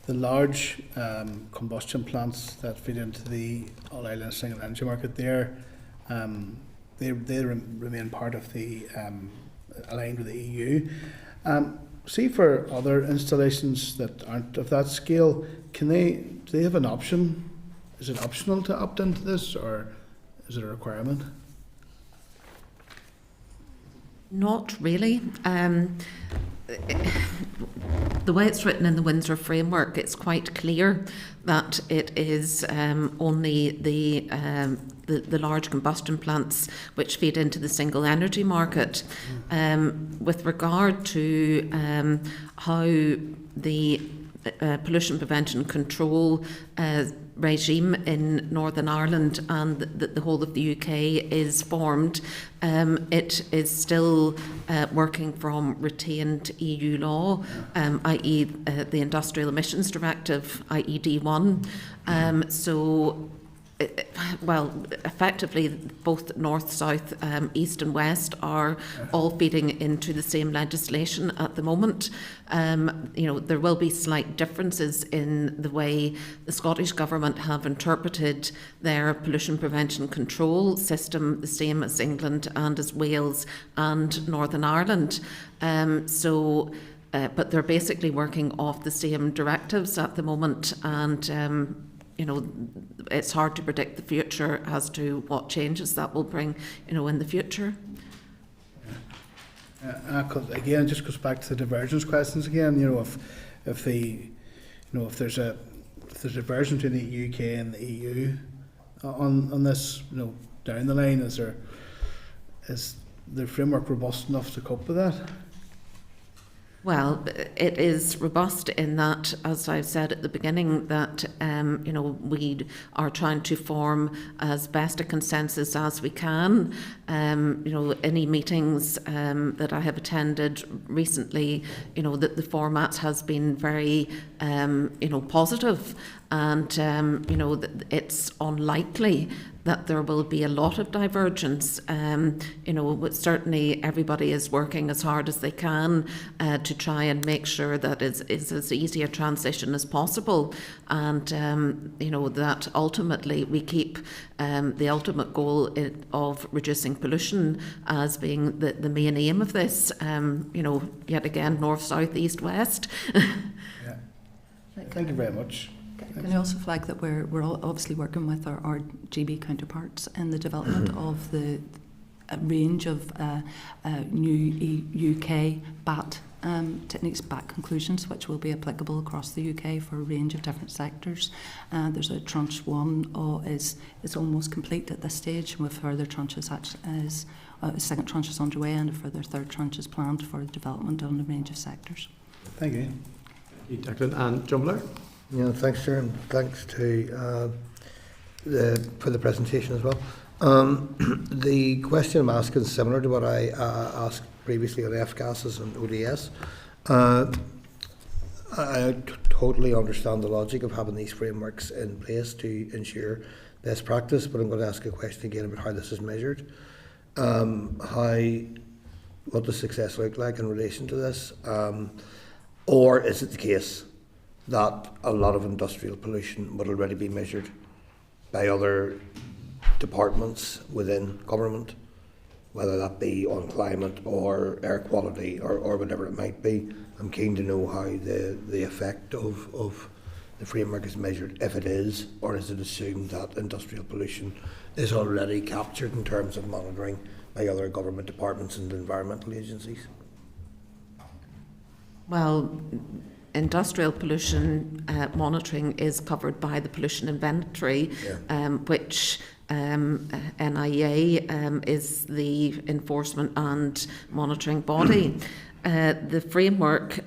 large combustion plants that feed into the all-island single energy market, they remain part of the aligned with the EU. See, for other installations that aren't of that scale, do they have an option? Is it optional to opt into this, or is it a requirement? Not really. The way it's written in the Windsor framework, it's quite clear that it is only the large combustion plants which feed into the single energy market. With regard to how the pollution prevention control regime in Northern Ireland and the whole of the UK is formed, it is still working from retained EU law, i.e. The Industrial Emissions Directive, i.e. D1. Effectively, both north, south, east and west are all feeding into the same legislation at the moment. There will be slight differences in the way the Scottish Government have interpreted their pollution prevention control system, the same as England and as Wales and Northern Ireland. But they're basically working off the same directives at the moment, and it's hard to predict the future as to what changes that will bring, in the future. Again, it just goes back to the divergence questions again. If there's a divergence between the UK and the EU on this, down the line, is the framework robust enough to cope with that? Well, it is robust in that, as I've said at the beginning, that we are trying to form as best a consensus as we can. Any meetings that I have attended recently, that the format has been very, positive, and it's unlikely that there will be a lot of divergence. Certainly everybody is working as hard as they can to try and make sure that it's as easy a transition as possible, and that ultimately we keep the ultimate goal of reducing pollution as being the main aim of this. Yet again, north, south, east, west. Yeah. Thank you very much. Can I also flag that we're all obviously working with our GB counterparts in the development of the range of new UK BAT techniques, BAT conclusions, which will be applicable across the UK for a range of different sectors. There's a tranche 1 is almost complete at this stage, with further tranches second tranche is underway, and a further third tranche is planned for development on a range of sectors. Thank you. Thank you, Declan. And John Blair? Yeah, thanks, Chair, and thanks to for the presentation as well. The question I'm asking is similar to what I asked previously on F-gases and ODS. I totally understand the logic of having these frameworks in place to ensure best practice, but I'm going to ask a question again about how this is measured. What does success look like in relation to this? Or is it the case that a lot of industrial pollution would already be measured by other departments within government, whether that be on climate or air quality or whatever it might be. I'm keen to know how the effect of the framework is measured, if it is, or is it assumed that industrial pollution is already captured in terms of monitoring by other government departments and environmental agencies? Well, industrial pollution monitoring is covered by the pollution inventory, which NIA is the enforcement and monitoring body. The framework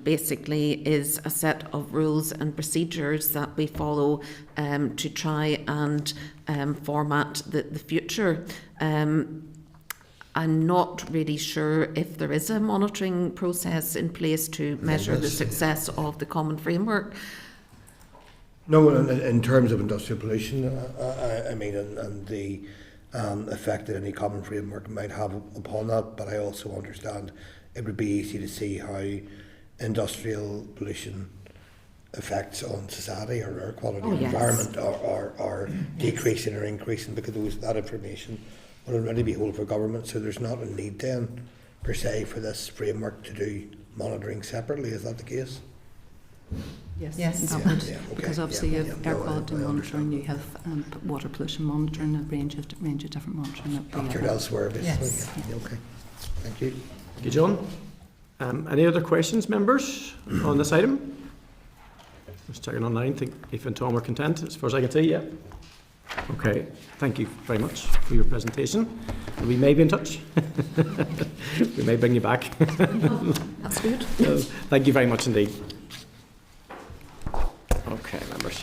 basically is a set of rules and procedures that we follow to try and format the future. I'm not really sure if there is a monitoring process in place to measure the success of the common framework. No, in terms of industrial pollution, I mean, and the effect that any common framework might have upon that, but I also understand it would be easy to see how industrial pollution effects on society or air quality or environment are decreasing or increasing, because that information will already be held for government, so there's not a need then per se for this framework to do monitoring separately. Is that the case? Yes. Because obviously you have air quality monitoring, you have water pollution monitoring, a range of different monitoring. Captured elsewhere, basically. Yes. Okay. Thank you. Thank you, John. Any other questions, members, on this item? Just checking online. Think Aoife and Tom are content, as far as I can see. Yeah. Okay. Thank you very much for your presentation. And we may be in touch. We may bring you back. That's good. Thank you very much indeed. Okay, members.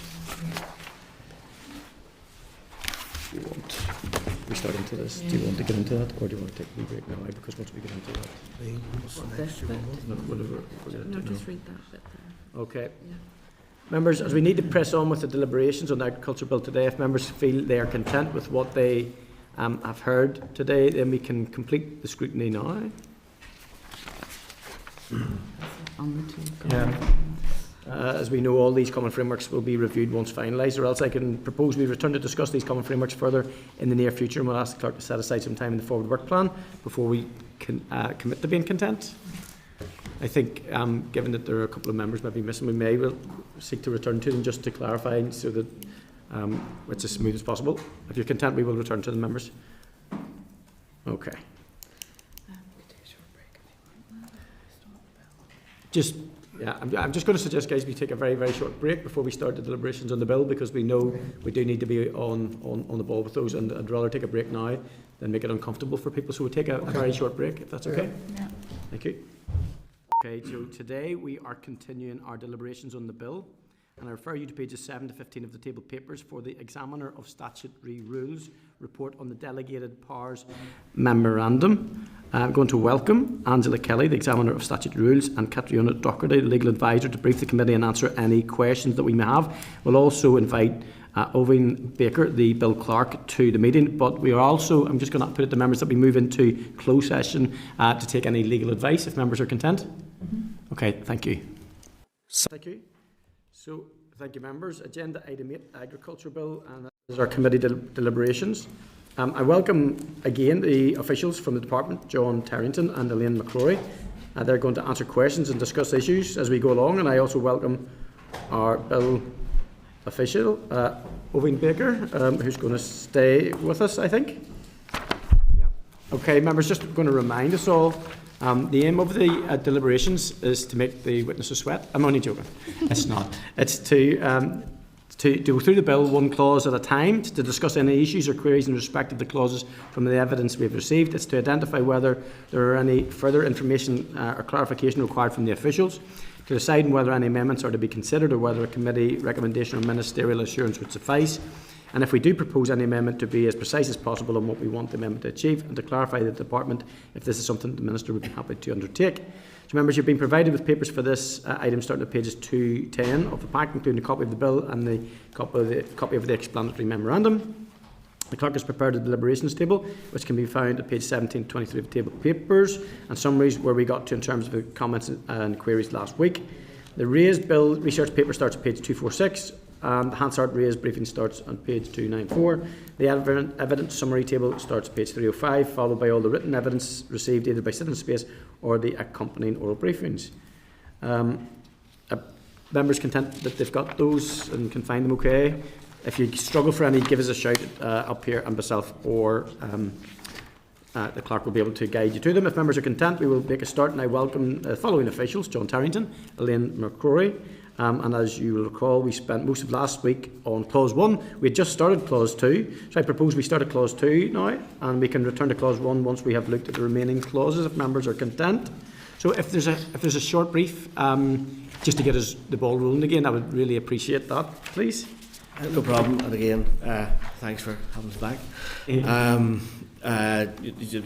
Do you want we start into this? Do you want to get into that, or do you want to take a wee break now? Because once we get into that, No, just read that bit there. okay. Yeah. Members, as we need to press on with the deliberations on the Agriculture Bill today, if members feel they are content with what they have heard today, then we can complete the scrutiny now. On the two. Yeah. As we know, all these common frameworks will be reviewed once finalised, or else I can propose we return to discuss these common frameworks further in the near future, and we'll ask the clerk to set aside some time in the forward work plan before we can commit to being content. I think, given that there are a couple of members maybe missing, we may will seek to return to them just to clarify, so that it's as smooth as possible. If you're content, we will return to the members. Okay. I'm just going to suggest, guys, we take a very, very short break before we start the deliberations on the bill, because we know we do need to be on the ball with those, and I'd rather take a break now than make it uncomfortable for people. So we'll take a very short break, if that's okay. Yeah. Thank you. Okay, so today we are continuing our deliberations on the bill, and I refer you to pages 7 to 15 of the table papers for the Examiner of Statutory Rules report on the Delegated Powers Memorandum. I'm going to welcome Angela Kelly, the Examiner of Statutory Rules, and Catriona Doherty, the Legal Advisor, to brief the committee and answer any questions that we may have. We'll also invite Ozone Baker, the Bill Clerk, to the meeting, but we are also, I'm just going to put it to members that we move into closed session to take any legal advice, if members are content. Okay, thank you. Thank you. So, thank you, members. Agenda item 8, Agriculture Bill, and that is our committee deliberations. I welcome again the officials from the department, John Terrington and Elaine McCrory. They're going to answer questions and discuss issues as we go along, and I also welcome our bill official, Ozone Baker, who's going to stay with us, I think. Yeah. Okay, members, just going to remind us all, the aim of the deliberations is to make the witnesses sweat. I'm only joking. It's not. It's to go through the bill one clause at a time, to discuss any issues or queries in respect of the clauses from the evidence we have received. It's to identify whether there are any further information or clarification required from the officials, to decide whether any amendments are to be considered or whether a committee recommendation or ministerial assurance would suffice, and if we do propose any amendment, to be as precise as possible on what we want the amendment to achieve, and to clarify the department if this is something the Minister would be happy to undertake. So, members, you've been provided with papers for this item starting at pages 210 of the pack, including a copy of the bill and the copy of the explanatory memorandum. The clerk has prepared a deliberations table, which can be found at page 17 to 23 of the table papers, and summaries where we got to in terms of the comments and queries last week. The raised bill research paper starts at page 246, and the Hansard raised briefing starts on page 294. The evidence summary table starts at page 305, followed by all the written evidence received either by Citizen Space or the accompanying oral briefings. Members content that they've got those and can find them okay? If you struggle for any, give us a shout up here, and myself or the clerk will be able to guide you to them. If members are content, we will make a start, and I welcome the following officials: John Tarrington, Elaine McCrory, and as you will recall, we spent most of last week on Clause 1. We had just started Clause 2, so I propose we start at Clause 2 now, and we can return to Clause 1 once we have looked at the remaining clauses, if members are content. So if there's a short brief, just to get us the ball rolling again, I would really appreciate that, please. No problem, and again, thanks for having us back. You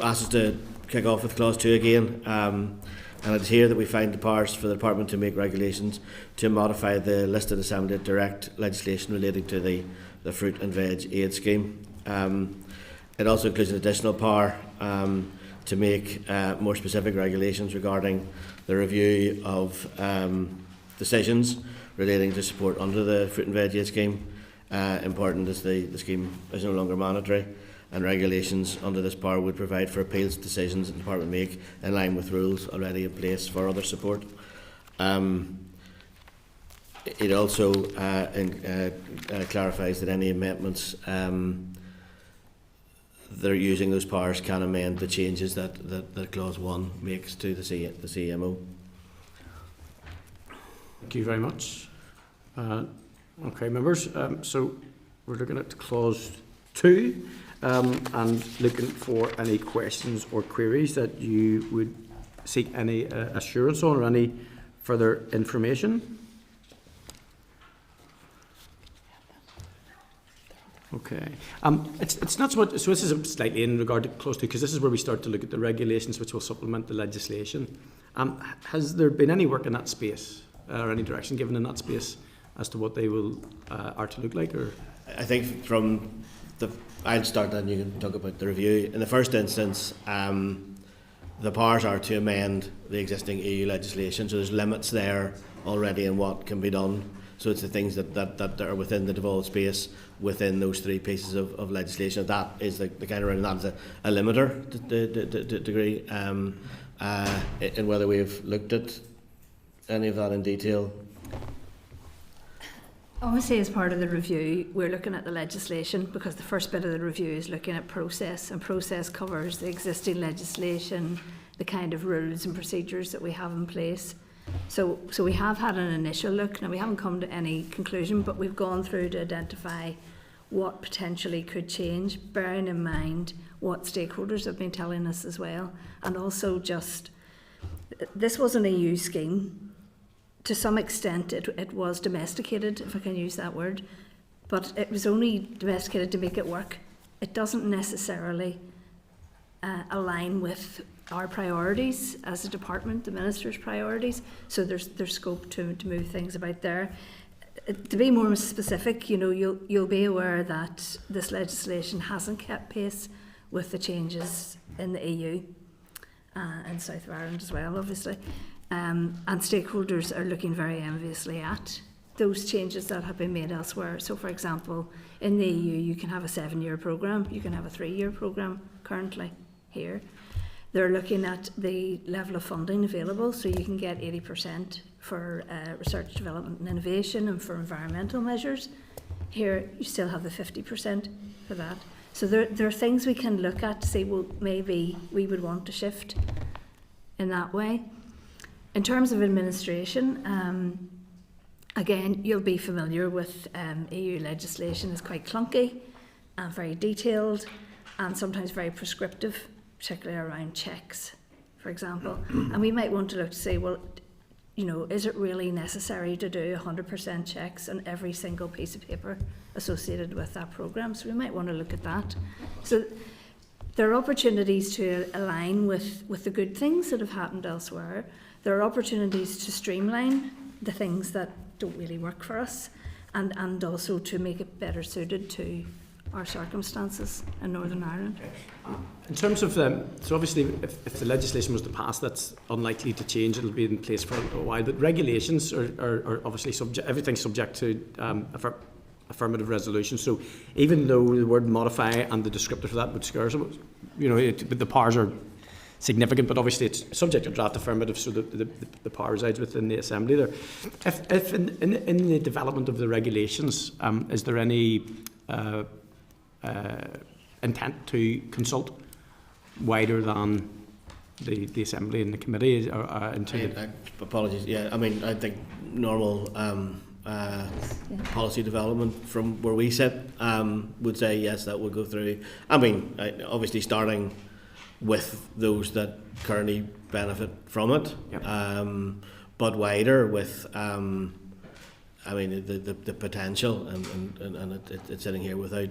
asked us to kick off with Clause 2 again, and it's here that we find the powers for the Department to make regulations to modify the listed Assembly direct legislation relating to the fruit and veg aid scheme. It also includes an additional power to make more specific regulations regarding the review of decisions relating to support under the fruit and veg aid scheme. Important as the scheme is no longer mandatory, and regulations under this power would provide for appeals to decisions that the Department make in line with rules already in place for other support. It also clarifies that any amendments they're using those powers can amend the changes that Clause 1 makes to the CMO. Thank you very much. Okay, members, so we're looking at Clause 2 and looking for any questions or queries that you would seek any assurance on or any further information. Okay. It's not so much, so this is slightly in regard to Clause 2, because this is where we start to look at the regulations which will supplement the legislation. Has there been any work in that space, or any direction given in that space as to what they will are to look like? Or I think I'll start and you can talk about the review. In the first instance, the powers are to amend the existing EU legislation, so there's limits there already in what can be done. So it's the things that are within the devolved space within those three pieces of legislation. That is the kind of round, that is a limiter to degree. And whether we've looked at any of that in detail. Obviously, as part of the review, we're looking at the legislation, because the first bit of the review is looking at process, and process covers the existing legislation, the kind of rules and procedures that we have in place. So we have had an initial look. Now, we haven't come to any conclusion, but we've gone through to identify what potentially could change, bearing in mind what stakeholders have been telling us as well. And also just, this was an EU scheme. To some extent, it was domesticated, if I can use that word, but it was only domesticated to make it work. It doesn't necessarily align with our priorities as a department, the Minister's priorities, so there's scope to move things about there. To be more specific, you'll be aware that this legislation hasn't kept pace with the changes in the EU and South of Ireland as well, obviously. And stakeholders are looking very enviously at those changes that have been made elsewhere. So, for example, in the EU, you can have a 7-year programme, you can have a 3-year programme currently here. They're looking at the level of funding available, so you can get 80% for research, development and innovation, and for environmental measures. Here, you still have the 50% for that. So there are things we can look at to say, well, maybe we would want to shift in that way. In terms of administration, again, you'll be familiar with EU legislation. It's quite clunky and very detailed and sometimes very prescriptive, particularly around checks, for example. And we might want to look to say, well, is it really necessary to do 100% checks on every single piece of paper associated with that programme? So we might want to look at that. So there are opportunities to align with the good things that have happened elsewhere. There are opportunities to streamline the things that don't really work for us, and also to make it better suited to our circumstances in Northern Ireland. In terms of, so obviously if the legislation was to pass, that's unlikely to change. It'll be in place for a while. But regulations are obviously subject, everything's subject to affirmative resolution. So even though the word modify and the descriptor for that would scare some, but the powers are significant, but obviously it's subject to draft affirmative, so the power resides within the Assembly there. If in the development of the regulations, is there any intent to consult wider than the Assembly and the Committee? Apologies, yeah, I mean, I think normal policy development from where we sit would say yes, that would go through. I mean, obviously starting with those that currently benefit from it, yep. But wider with, I mean, the potential, and it's sitting here without,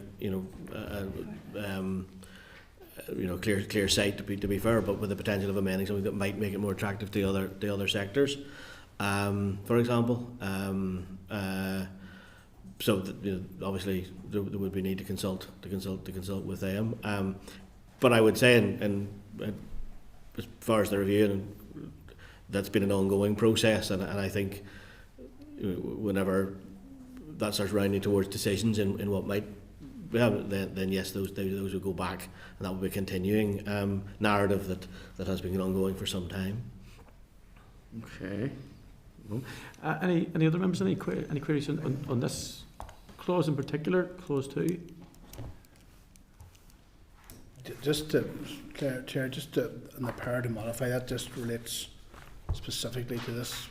clear sight to be fair, but with the potential of amending something that might make it more attractive to other sectors, for example. So that, obviously there would be need to consult with them. But I would say, as far as the review, that's been an ongoing process, and I think whenever that starts rounding towards decisions in what might happen, then yes, those will go back, and that will be a continuing narrative that has been ongoing for some time. Okay. Well, any other members? Any queries on this clause in particular, clause 2? Just to, Chair, on the power to modify, that just relates specifically to this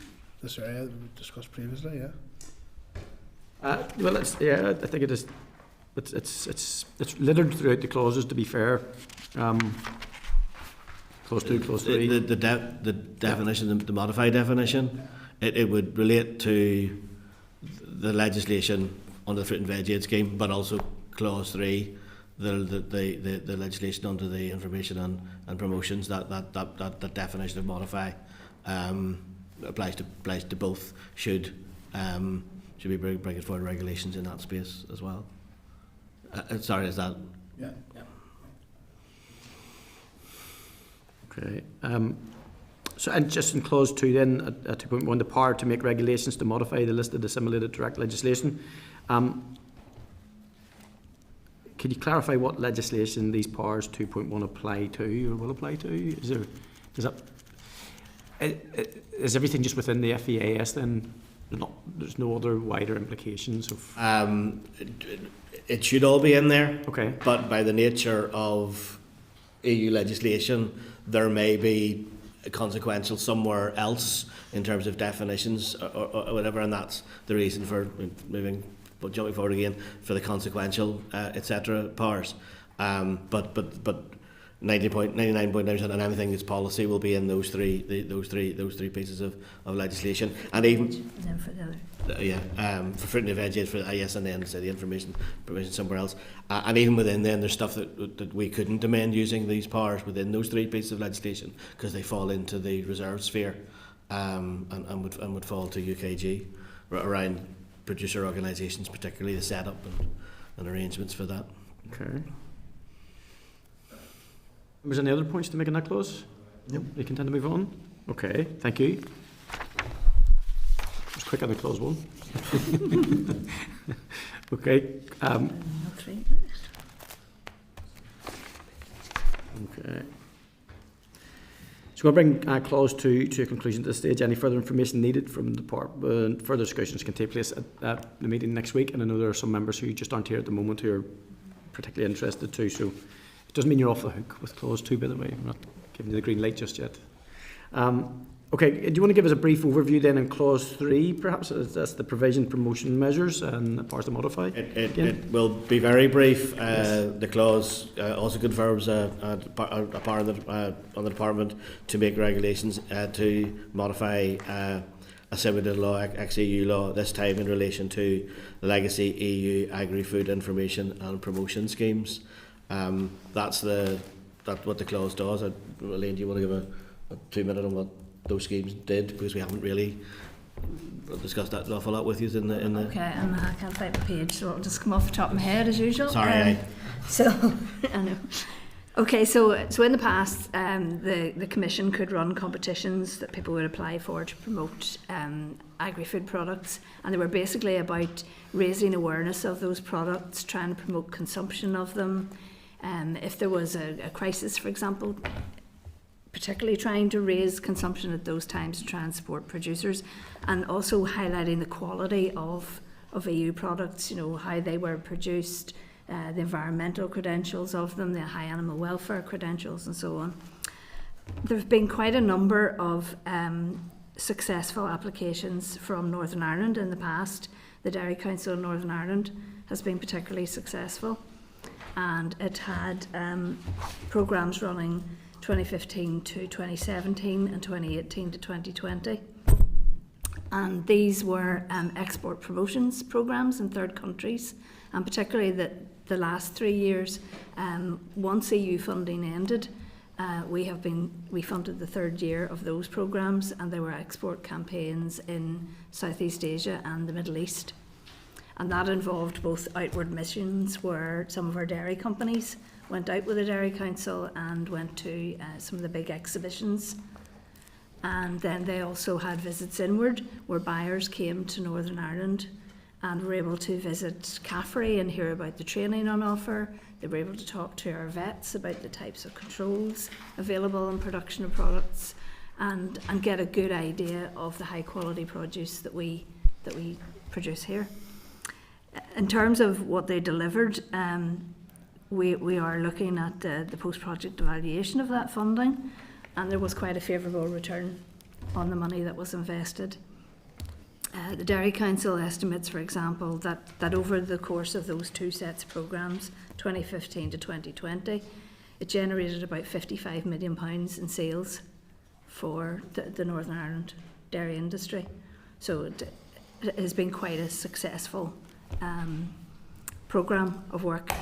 area that we discussed previously, yeah? Well, I think it is. It's littered throughout the clauses, to be fair. Clause 2, clause 3. The definition, the modified definition, it would relate to the legislation under the fruit and veg aid scheme, but also clause 3. The legislation under the information and promotions, that definition of modify applies to both. Should be bringing forward regulations in that space as well. Sorry, is that? Yeah. Okay. So, and just in clause 2 then, at 2.1, the power to make regulations to modify the listed assimilated direct legislation. Could you clarify what legislation these powers 2.1 apply to or will apply to? Is everything just within the FEAS then? There's no other wider implications of? It should all be in there. Okay. But by the nature of EU legislation, there may be consequential somewhere else in terms of definitions or whatever, and that's the reason for jumping forward again for the consequential etc. powers. But 99.9% and anything that's policy will be in those three pieces of legislation, and even and then for the other. For fruit and veg, for yes, and then say the information provision somewhere else, and even within then there's stuff that we couldn't amend using these powers within those 3 pieces of legislation because they fall into the reserve sphere, and would fall to UKG around producer organisations, particularly the setup and arrangements for that. Okay. Was there any other points to make in that clause? Nope. You content to move on? Okay, thank you. Just quick on the clause 1. Okay. Okay. So we'll bring clause 2 to a conclusion at this stage. Any further information needed from the department? Further discussions can take place at the meeting next week, and I know there are some members who just aren't here at the moment who are particularly interested too. So it doesn't mean you're off the hook with clause 2, by the way. I'm not giving you the green light just yet. Okay, do you want to give us a brief overview then in clause 3, perhaps? That's the provision promotion measures and powers to modify. It will be very brief. Yes. The clause also confirms a power on the department to make regulations to modify assimilated law, ex-EU law, this time in relation to the legacy EU agri-food information and promotion schemes. That's what the clause does. Elaine, do you want to give a 2-minute on what those schemes did, because we haven't really I'll discuss that an awful lot with you in the. Okay, and I can't find the page, so it'll just come off the top of my head as usual. Sorry. So, I know. Okay, so in the past, the Commission could run competitions that people would apply for to promote agri-food products, and they were basically about raising awareness of those products, trying to promote consumption of them. If there was a crisis, for example, particularly trying to raise consumption at those times to try and support producers, and also highlighting the quality of EU products, you know, how they were produced, the environmental credentials of them, the high animal welfare credentials and so on. There have been quite a number of successful applications from Northern Ireland in the past. The Dairy Council of Northern Ireland has been particularly successful, and it had programmes running 2015 to 2017 and 2018 to 2020. And these were export promotions programmes in third countries, and particularly the last 3 years, once EU funding ended, we funded the third year of those programmes, and there were export campaigns in Southeast Asia and the Middle East. And that involved both outward missions, where some of our dairy companies went out with the Dairy Council and went to some of the big exhibitions. And then they also had visits inward, where buyers came to Northern Ireland and were able to visit CAFRE and hear about the training on offer. They were able to talk to our vets about the types of controls available in production of products, and get a good idea of the high quality produce that we produce here. In terms of what they delivered, we are looking at the post-project evaluation of that funding, and there was quite a favourable return on the money that was invested. The Dairy Council estimates, for example, that over the course of those two sets of programmes, 2015 to 2020, it generated about £55 million in sales for the Northern Ireland dairy industry. So it has been quite a successful programme of work.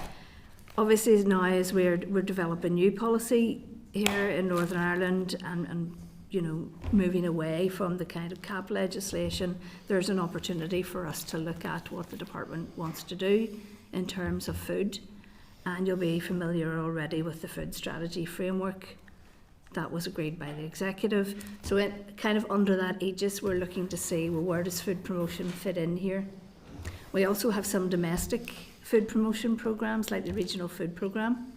Obviously now, as we're developing new policy here in Northern Ireland, and you know, moving away from the kind of CAP legislation, there's an opportunity for us to look at what the department wants to do in terms of food. And you'll be familiar already with the food strategy framework that was agreed by the executive. So kind of under that aegis, we're looking to see, well, where does food promotion fit in here? We also have some domestic food promotion programmes, like the Regional Food Programme,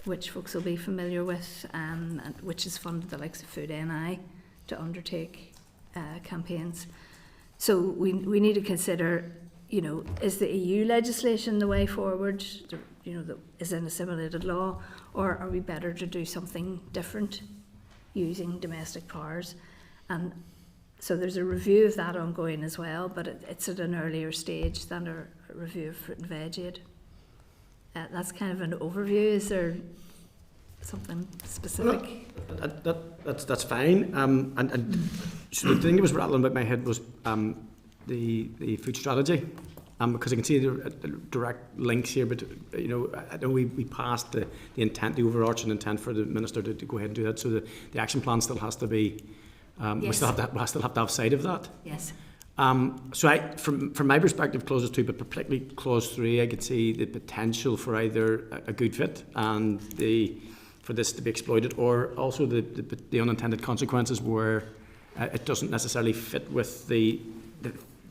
which folks will be familiar with, and which has funded the likes of Food NI to undertake campaigns. So we need to consider, you know, is the EU legislation the way forward, you know, that is in assimilated law, or are we better to do something different using domestic powers? And so there's a review of that ongoing as well, but it's at an earlier stage than a review of fruit and veg aid. That's kind of an overview. Is there something specific? That's fine. And so the thing that was rattling about my head was the food strategy, because I can see the direct links here. But you know, I know we passed the intent, the overarching intent for the minister to go ahead and do that. So the action plan still has to be. Yes. We still have to have sight of that. Yes. So from my perspective, clauses 2, but particularly clause 3, I could see the potential for either a good fit and for this to be exploited, or also the unintended consequences where it doesn't necessarily fit with the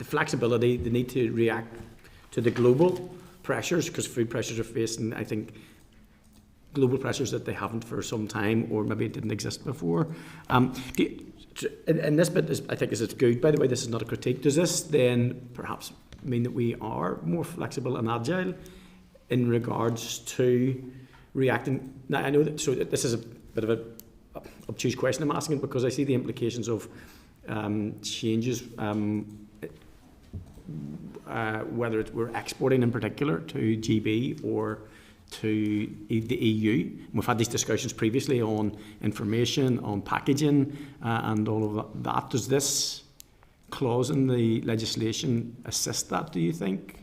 flexibility, the need to react to the global pressures, because food pressures are facing, I think, global pressures that they haven't for some time, or maybe it didn't exist before. And this bit I think is good. By the way, this is not a critique. Does this then perhaps mean that we are more flexible and agile in regards to reacting? Now, I know that, so this is a bit of a obtuse question I'm asking, because I see the implications of changes, whether we're exporting in particular to GB or to the EU. We've had these discussions previously on information, on packaging, and all of that. Does this clause in the legislation assist that, do you think?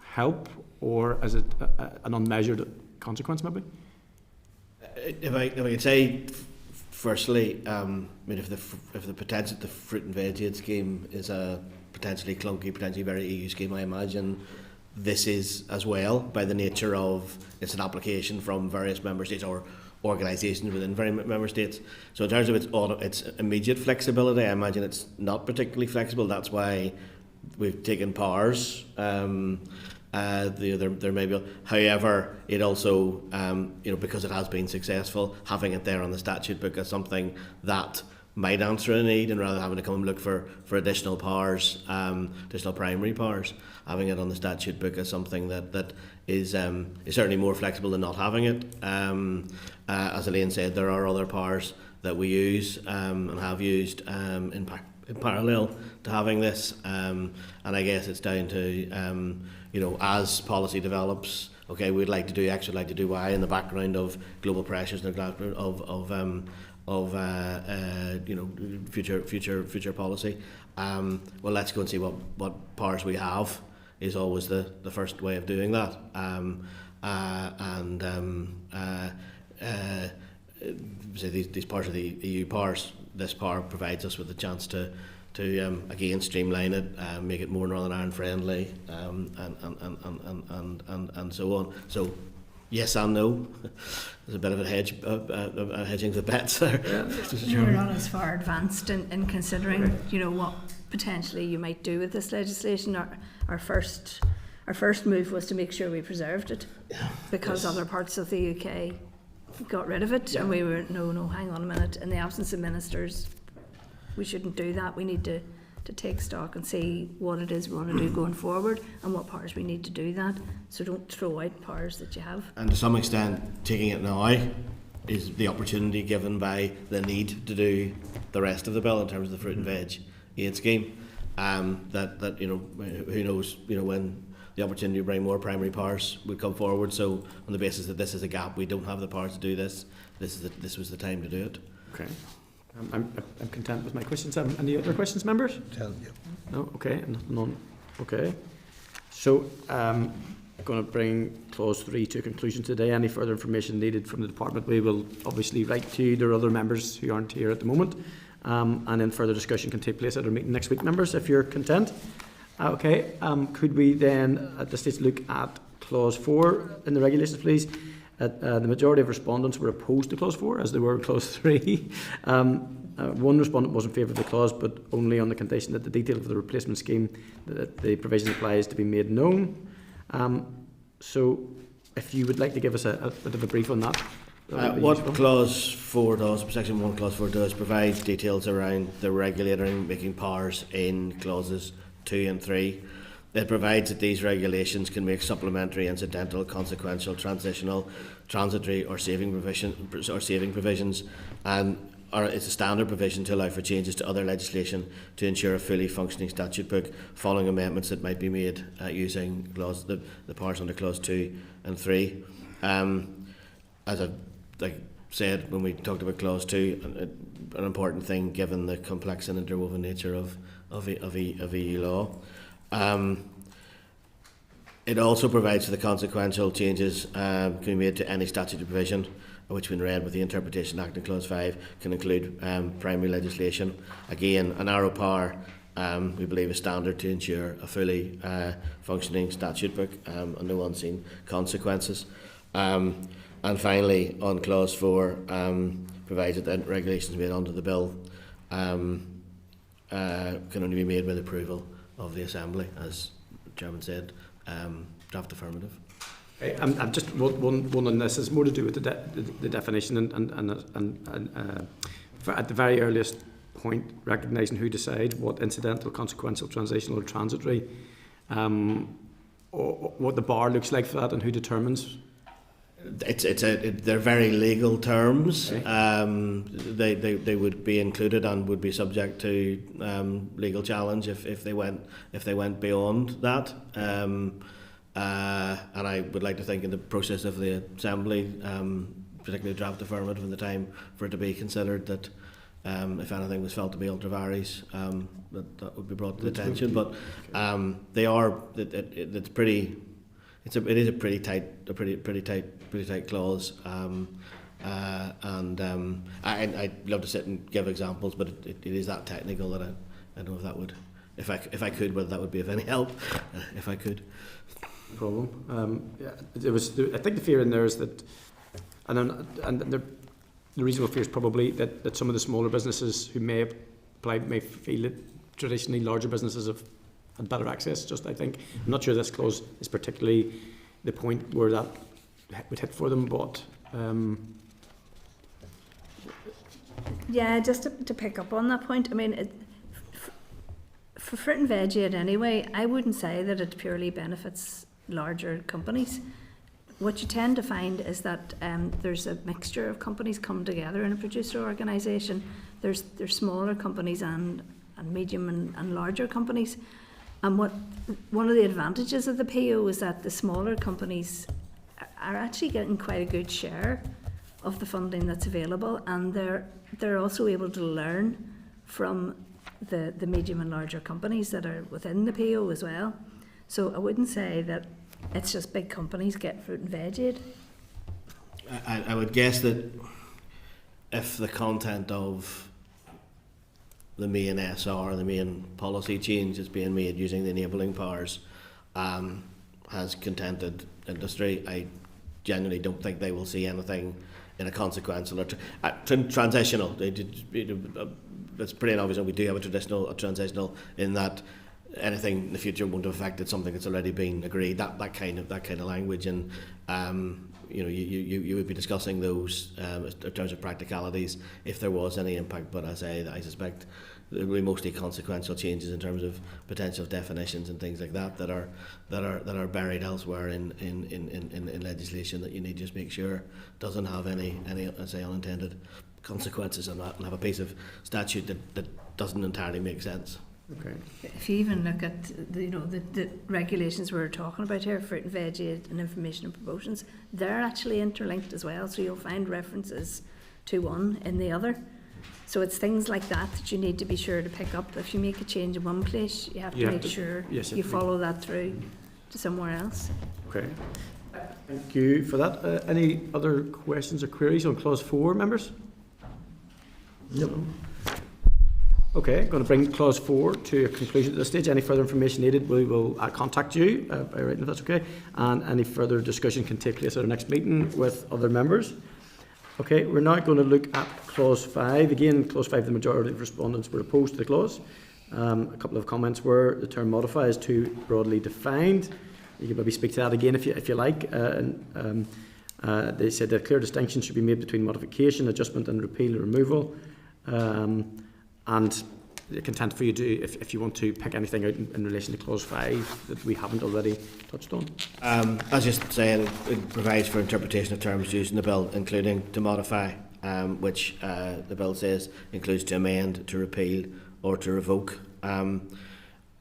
Help, or is it an unmeasured consequence maybe? If I could say firstly, I mean, if the potential the fruit and veg aid scheme is a potentially clunky, potentially very EU scheme, I imagine this is as well, by the nature of it's an application from various member states or organisations within various member states. So in terms of its immediate flexibility, I imagine it's not particularly flexible. That's why we've taken powers. There may be, however, it also, because it has been successful, having it there on the statute book is something that might answer a need, and rather than having to come and look for additional powers, additional primary powers, having it on the statute book is something that is certainly more flexible than not having it. As Elaine said, there are other powers that we use and have used in parallel to having this, and I guess it's down to as policy develops, okay, we'd like to do X, we'd like to do Y in the background of global pressures and of future policy. Well, let's go and see what powers we have is always the first way of doing that. So these powers are the EU powers. This power provides us with the chance to again streamline it, make it more Northern Ireland friendly, and so on. So yes and no. There's a bit of a hedging the bets there. You're not as far advanced in considering, what potentially you might do with this legislation. Our first move was to make sure we preserved it, because other parts of the UK got rid of it, and we were no, hang on a minute. In the absence of ministers, we shouldn't do that. We need to take stock and see what it is we want to do going forward and what powers we need to do that. So don't throw out powers that you have. And to some extent, taking it now is the opportunity given by the need to do the rest of the bill in terms of the fruit and veg aid scheme. That who knows when the opportunity to bring more primary powers would come forward. So on the basis that this is a gap, we don't have the powers to do this. This was the time to do it. Okay. I'm content with my questions. Any other questions, members? No? Okay. None. Okay. So I'm going to bring clause 3 to a conclusion today. Any further information needed from the department, we will obviously write to you. There are other members who aren't here at the moment. And then further discussion can take place at our meeting next week, members, if you're content. Okay. Could we then at this stage look at clause 4 in the regulations, please? The majority of respondents were opposed to clause 4, as they were in clause 3. One respondent was in favour of the clause, but only on the condition that the detail of the replacement scheme that the provision applies to be made known. So, if you would like to give us a bit of a brief on that. What useful. Clause 4 does, section 1 clause 4 does provide details around the regulatory making powers in clauses 2 and 3. It provides that these regulations can make supplementary, incidental, consequential, transitional, transitory or saving provisions, and it's a standard provision to allow for changes to other legislation to ensure a fully functioning statute book following amendments that might be made using the powers under clause 2 and 3. As I said when we talked about clause 2, an important thing given the complex and interwoven nature of EU law. It also provides for the consequential changes can be made to any statutory provision which, when read with the Interpretation Act in Clause 5, can include primary legislation. Again, a narrow power, we believe, is standard to ensure a fully functioning statute book and no unseen consequences. And finally, on Clause 4, provides that regulations made under the bill can only be made with approval of the Assembly, as the Chairman said, draft affirmative. I'm just one on this. It's more to do with the definition and at the very earliest point, recognising who decides what incidental, consequential, transitional or transitory, or what the bar looks like for that and who determines. They're very legal terms. Okay. They would be included and would be subject to legal challenge if they went beyond that. And I would like to think in the process of the Assembly, particularly draft affirmative, in the time for it to be considered, that if anything was felt to be ultra vires, that would be brought to the attention. But they are. It's pretty. It is a pretty tight clause, and I'd love to sit and give examples, but it is that technical that I don't know if that would, if I could, whether that would be of any help, if I could. No problem. I think the fear in there is that, and the reasonable fear is probably that some of the smaller businesses who may apply may feel that traditionally larger businesses have had better access. I think I'm not sure this clause is particularly the point where that would hit for them, but. Yeah, just to pick up on that point, I mean, for fruit and veg anyway, I wouldn't say that it purely benefits larger companies. What you tend to find is that there's a mixture of companies come together in a producer organisation. There's smaller companies and medium and larger companies. And one of the advantages of the PO is that the smaller companies are actually getting quite a good share of the funding that's available, and they're also able to learn from the medium and larger companies that are within the PO as well. So I wouldn't say that it's just big companies get fruit and veg aid. I would guess that if the content of the main SR, the main policy change is being made using the enabling powers, has contented industry, I genuinely don't think they will see anything in a consequential or transitional. It's pretty obvious that we do have a transitional in that anything in the future won't have affected something that's already been agreed. That kind of language, and you would be discussing those in terms of practicalities if there was any impact. But as I suspect there will be mostly consequential changes in terms of potential definitions and things like that are buried elsewhere in legislation that you need to just make sure doesn't have any say unintended consequences on that, and have a piece of statute that doesn't entirely make sense. Okay. If you even look at the regulations we're talking about here, fruit and veg aid and information and promotions, they're actually interlinked as well. So you'll find references to one in the other. So it's things like that you need to be sure to pick up. If you make a change in one place, you have to make sure you follow that through to somewhere else. Okay. Thank you for that. Any other questions or queries on clause 4, members? No. Okay, going to bring clause 4 to a conclusion at this stage. Any further information needed, we will contact you by writing, if that's okay. And any further discussion can take place at our next meeting with other members. Okay, we're now going to look at clause 5. Again, clause 5, the majority of respondents were opposed to the clause. A couple of comments were the term modify is too broadly defined. You can maybe speak to that again if you like. They said that a clear distinction should be made between modification, adjustment and repeal or removal. And content for you to, if you want to pick anything out in relation to clause 5 that we haven't already touched on. As you say, it provides for interpretation of terms used in the bill, including to modify, which the bill says includes to amend, to repeal or to revoke.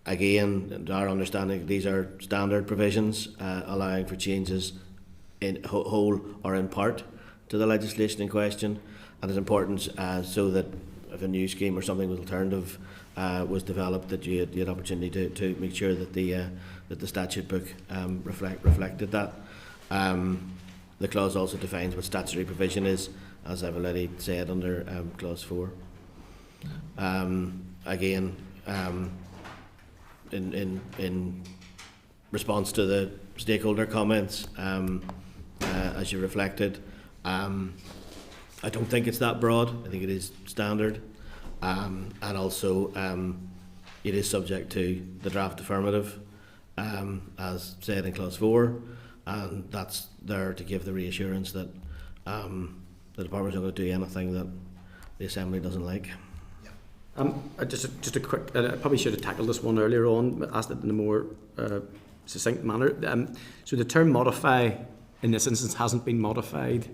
Again, our understanding, these are standard provisions allowing for changes in whole or in part to the legislation in question, and it's important so that if a new scheme or something with alternative was developed, that you had opportunity to make sure that the statute book reflected that. The clause also defines what statutory provision is, as I've already said under clause 4. Again, in response to the stakeholder comments, as you reflected, I don't think it's that broad. I think it is standard, and also it is subject to the draft affirmative, as said in clause 4, and that's there to give the reassurance that the department's not going to do anything that the Assembly doesn't like. Just a quick, I probably should have tackled this one earlier on, but asked it in a more succinct manner. So the term modify in this instance hasn't been modified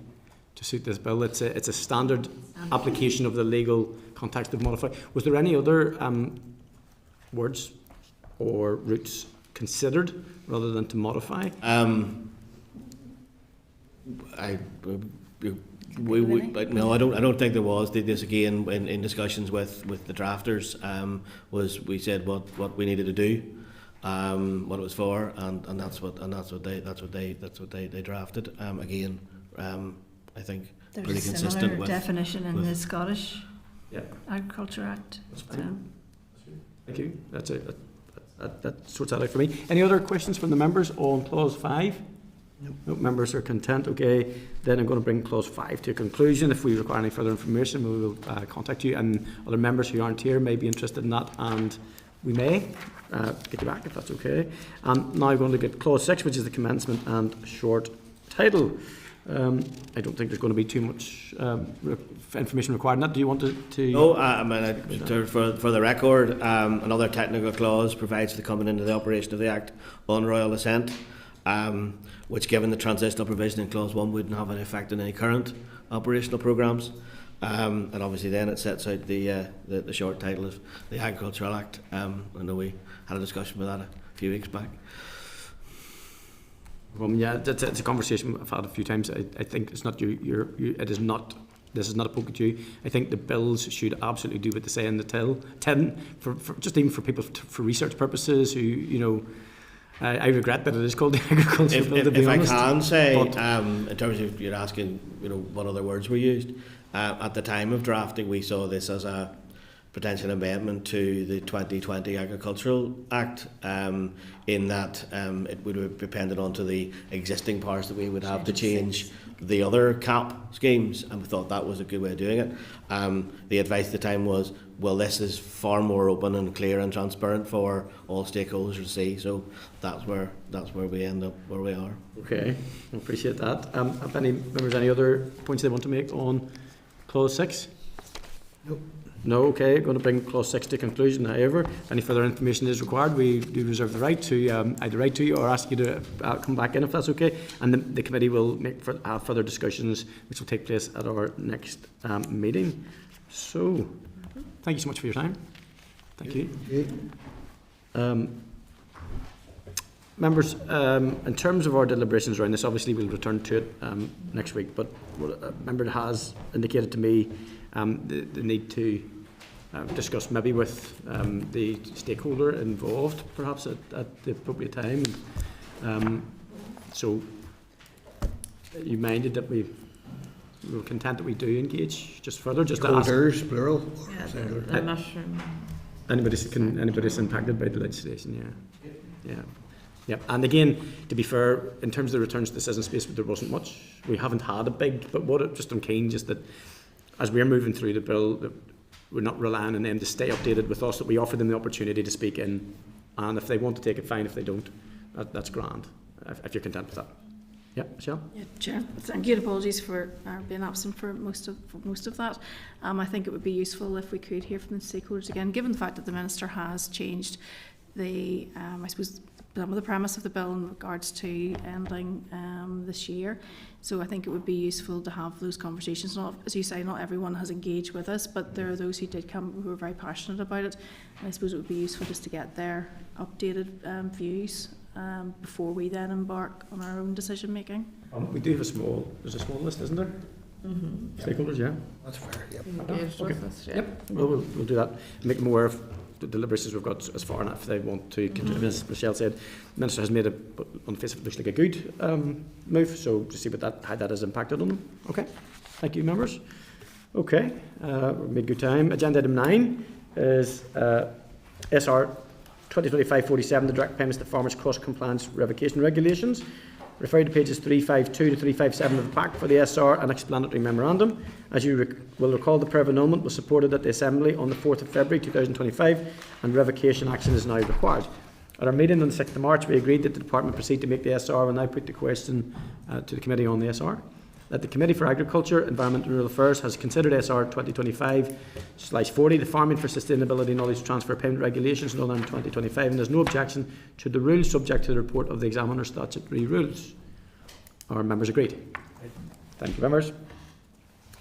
to suit this bill. It's a standard application of the legal context of modify. Was there any other words or routes considered rather than to modify? No, I don't think there was. This again in discussions with the drafters was we said what we needed to do, what it was for, and that's what they drafted. Again, I think There's pretty a consistent similar with. definition in with- the Scottish Yeah. Agriculture Act. That's So, fine. Thank you. That's it. That sorts that out for me. Any other questions from the members on clause 5? No, members are content. Okay, then I'm going to bring clause 5 to a conclusion. If we require any further information, we will contact you, and other members who aren't here may be interested in that, and we may get you back if that's okay. And now we're going to get clause 6, which is the commencement and short title. I don't think there's going to be too much information required in that. Do you want to No, for the record, another technical clause provides the coming into the operation of the Act on royal assent, which, given the transitional provision in clause 1, wouldn't have an effect on any current operational programmes. And obviously then it sets out the short title of the Agricultural Act. I know we had a discussion with that a few weeks back. Yeah, it's a conversation I've had a few times. I think it's not you. It is not. This is not a poke at you. I think the bills should absolutely do what they say in the tin for just even for people for research purposes. Who I regret that it is called the agricultural bill. To be honest, I can say, in terms of you're asking, what other words were used at the time of drafting, we saw this as a potential amendment to the 2020 Agricultural Act, in that it would have depended on to the existing powers that we would have to change the other CAP schemes, and we thought that was a good way of doing it. The advice at the time was, well, this is far more open and clear and transparent for all stakeholders to see, so that's where we end up where we are. Okay, I appreciate that. Have any members any other points they want to make on clause 6? Nope. No, okay, going to bring clause 6 to conclusion. However, any further information is required, we do reserve the right to either write to you or ask you to come back in if that's okay, and the committee will have further discussions which will take place at our next meeting. So, thank you so much for your time. Thank you. Members, in terms of our deliberations around this, obviously we'll return to it next week, but what a member has indicated to me the need to discuss maybe with the stakeholder involved perhaps at the appropriate time. So you minded that we were content that we do engage just further, just to ask plural. I'm not sure. anybody's impacted by the legislation. Yeah, and again, to be fair, in terms of the returns to the citizen space, there wasn't much. We haven't had a big, but just I'm keen just that as we're moving through the bill, that we're not relying on them to stay updated with us, that we offer them the opportunity to speak in, and if they want to take it, fine. If they don't, that's grand, if you're content with that. Yeah, Michelle? Yeah, Chair. Thank you. Apologies for being absent for most of that. I think it would be useful if we could hear from the stakeholders again, given the fact that the Minister has changed the, I suppose, some of the premise of the bill in regards to ending this year. So I think it would be useful to have those conversations. Not, as you say, not everyone has engaged with us, but there are those who did come who were very passionate about it. And I suppose it would be useful just to get their updated views before we then embark on our own decision making. We do have there's a small list, isn't there? Mm-hmm. Stakeholders, yeah. That's fair. Yep. Engaged with us, yeah. Yep. We'll do that. Make them aware of the deliberations we've got as far enough if they want to continue. As Michelle said, the Minister has made on the face of it, looks like a good move, so to see how that has impacted on them. Okay, thank you, members. Okay, we've made good time. Agenda item 9 is SR 2025-47, the direct payments to farmers cross compliance revocation regulations. Refer to pages 352 to 357 of the pack for the SR and explanatory memorandum. As you will recall, the prayer annulment was supported at the Assembly on the 4th of February 2025 and revocation action is now required. At our meeting on the 6th of March, we agreed that the Department proceed to make the SR. We'll now put the question to the Committee on the SR. That the Committee for Agriculture, Environment and Rural Affairs has considered SR 2025/40, the Farming for Sustainability Knowledge Transfer Payment Regulations, Northern 2025, and there's no objection to the rules subject to the report of the examiner statutory rules. Our members agreed? Thank you, members.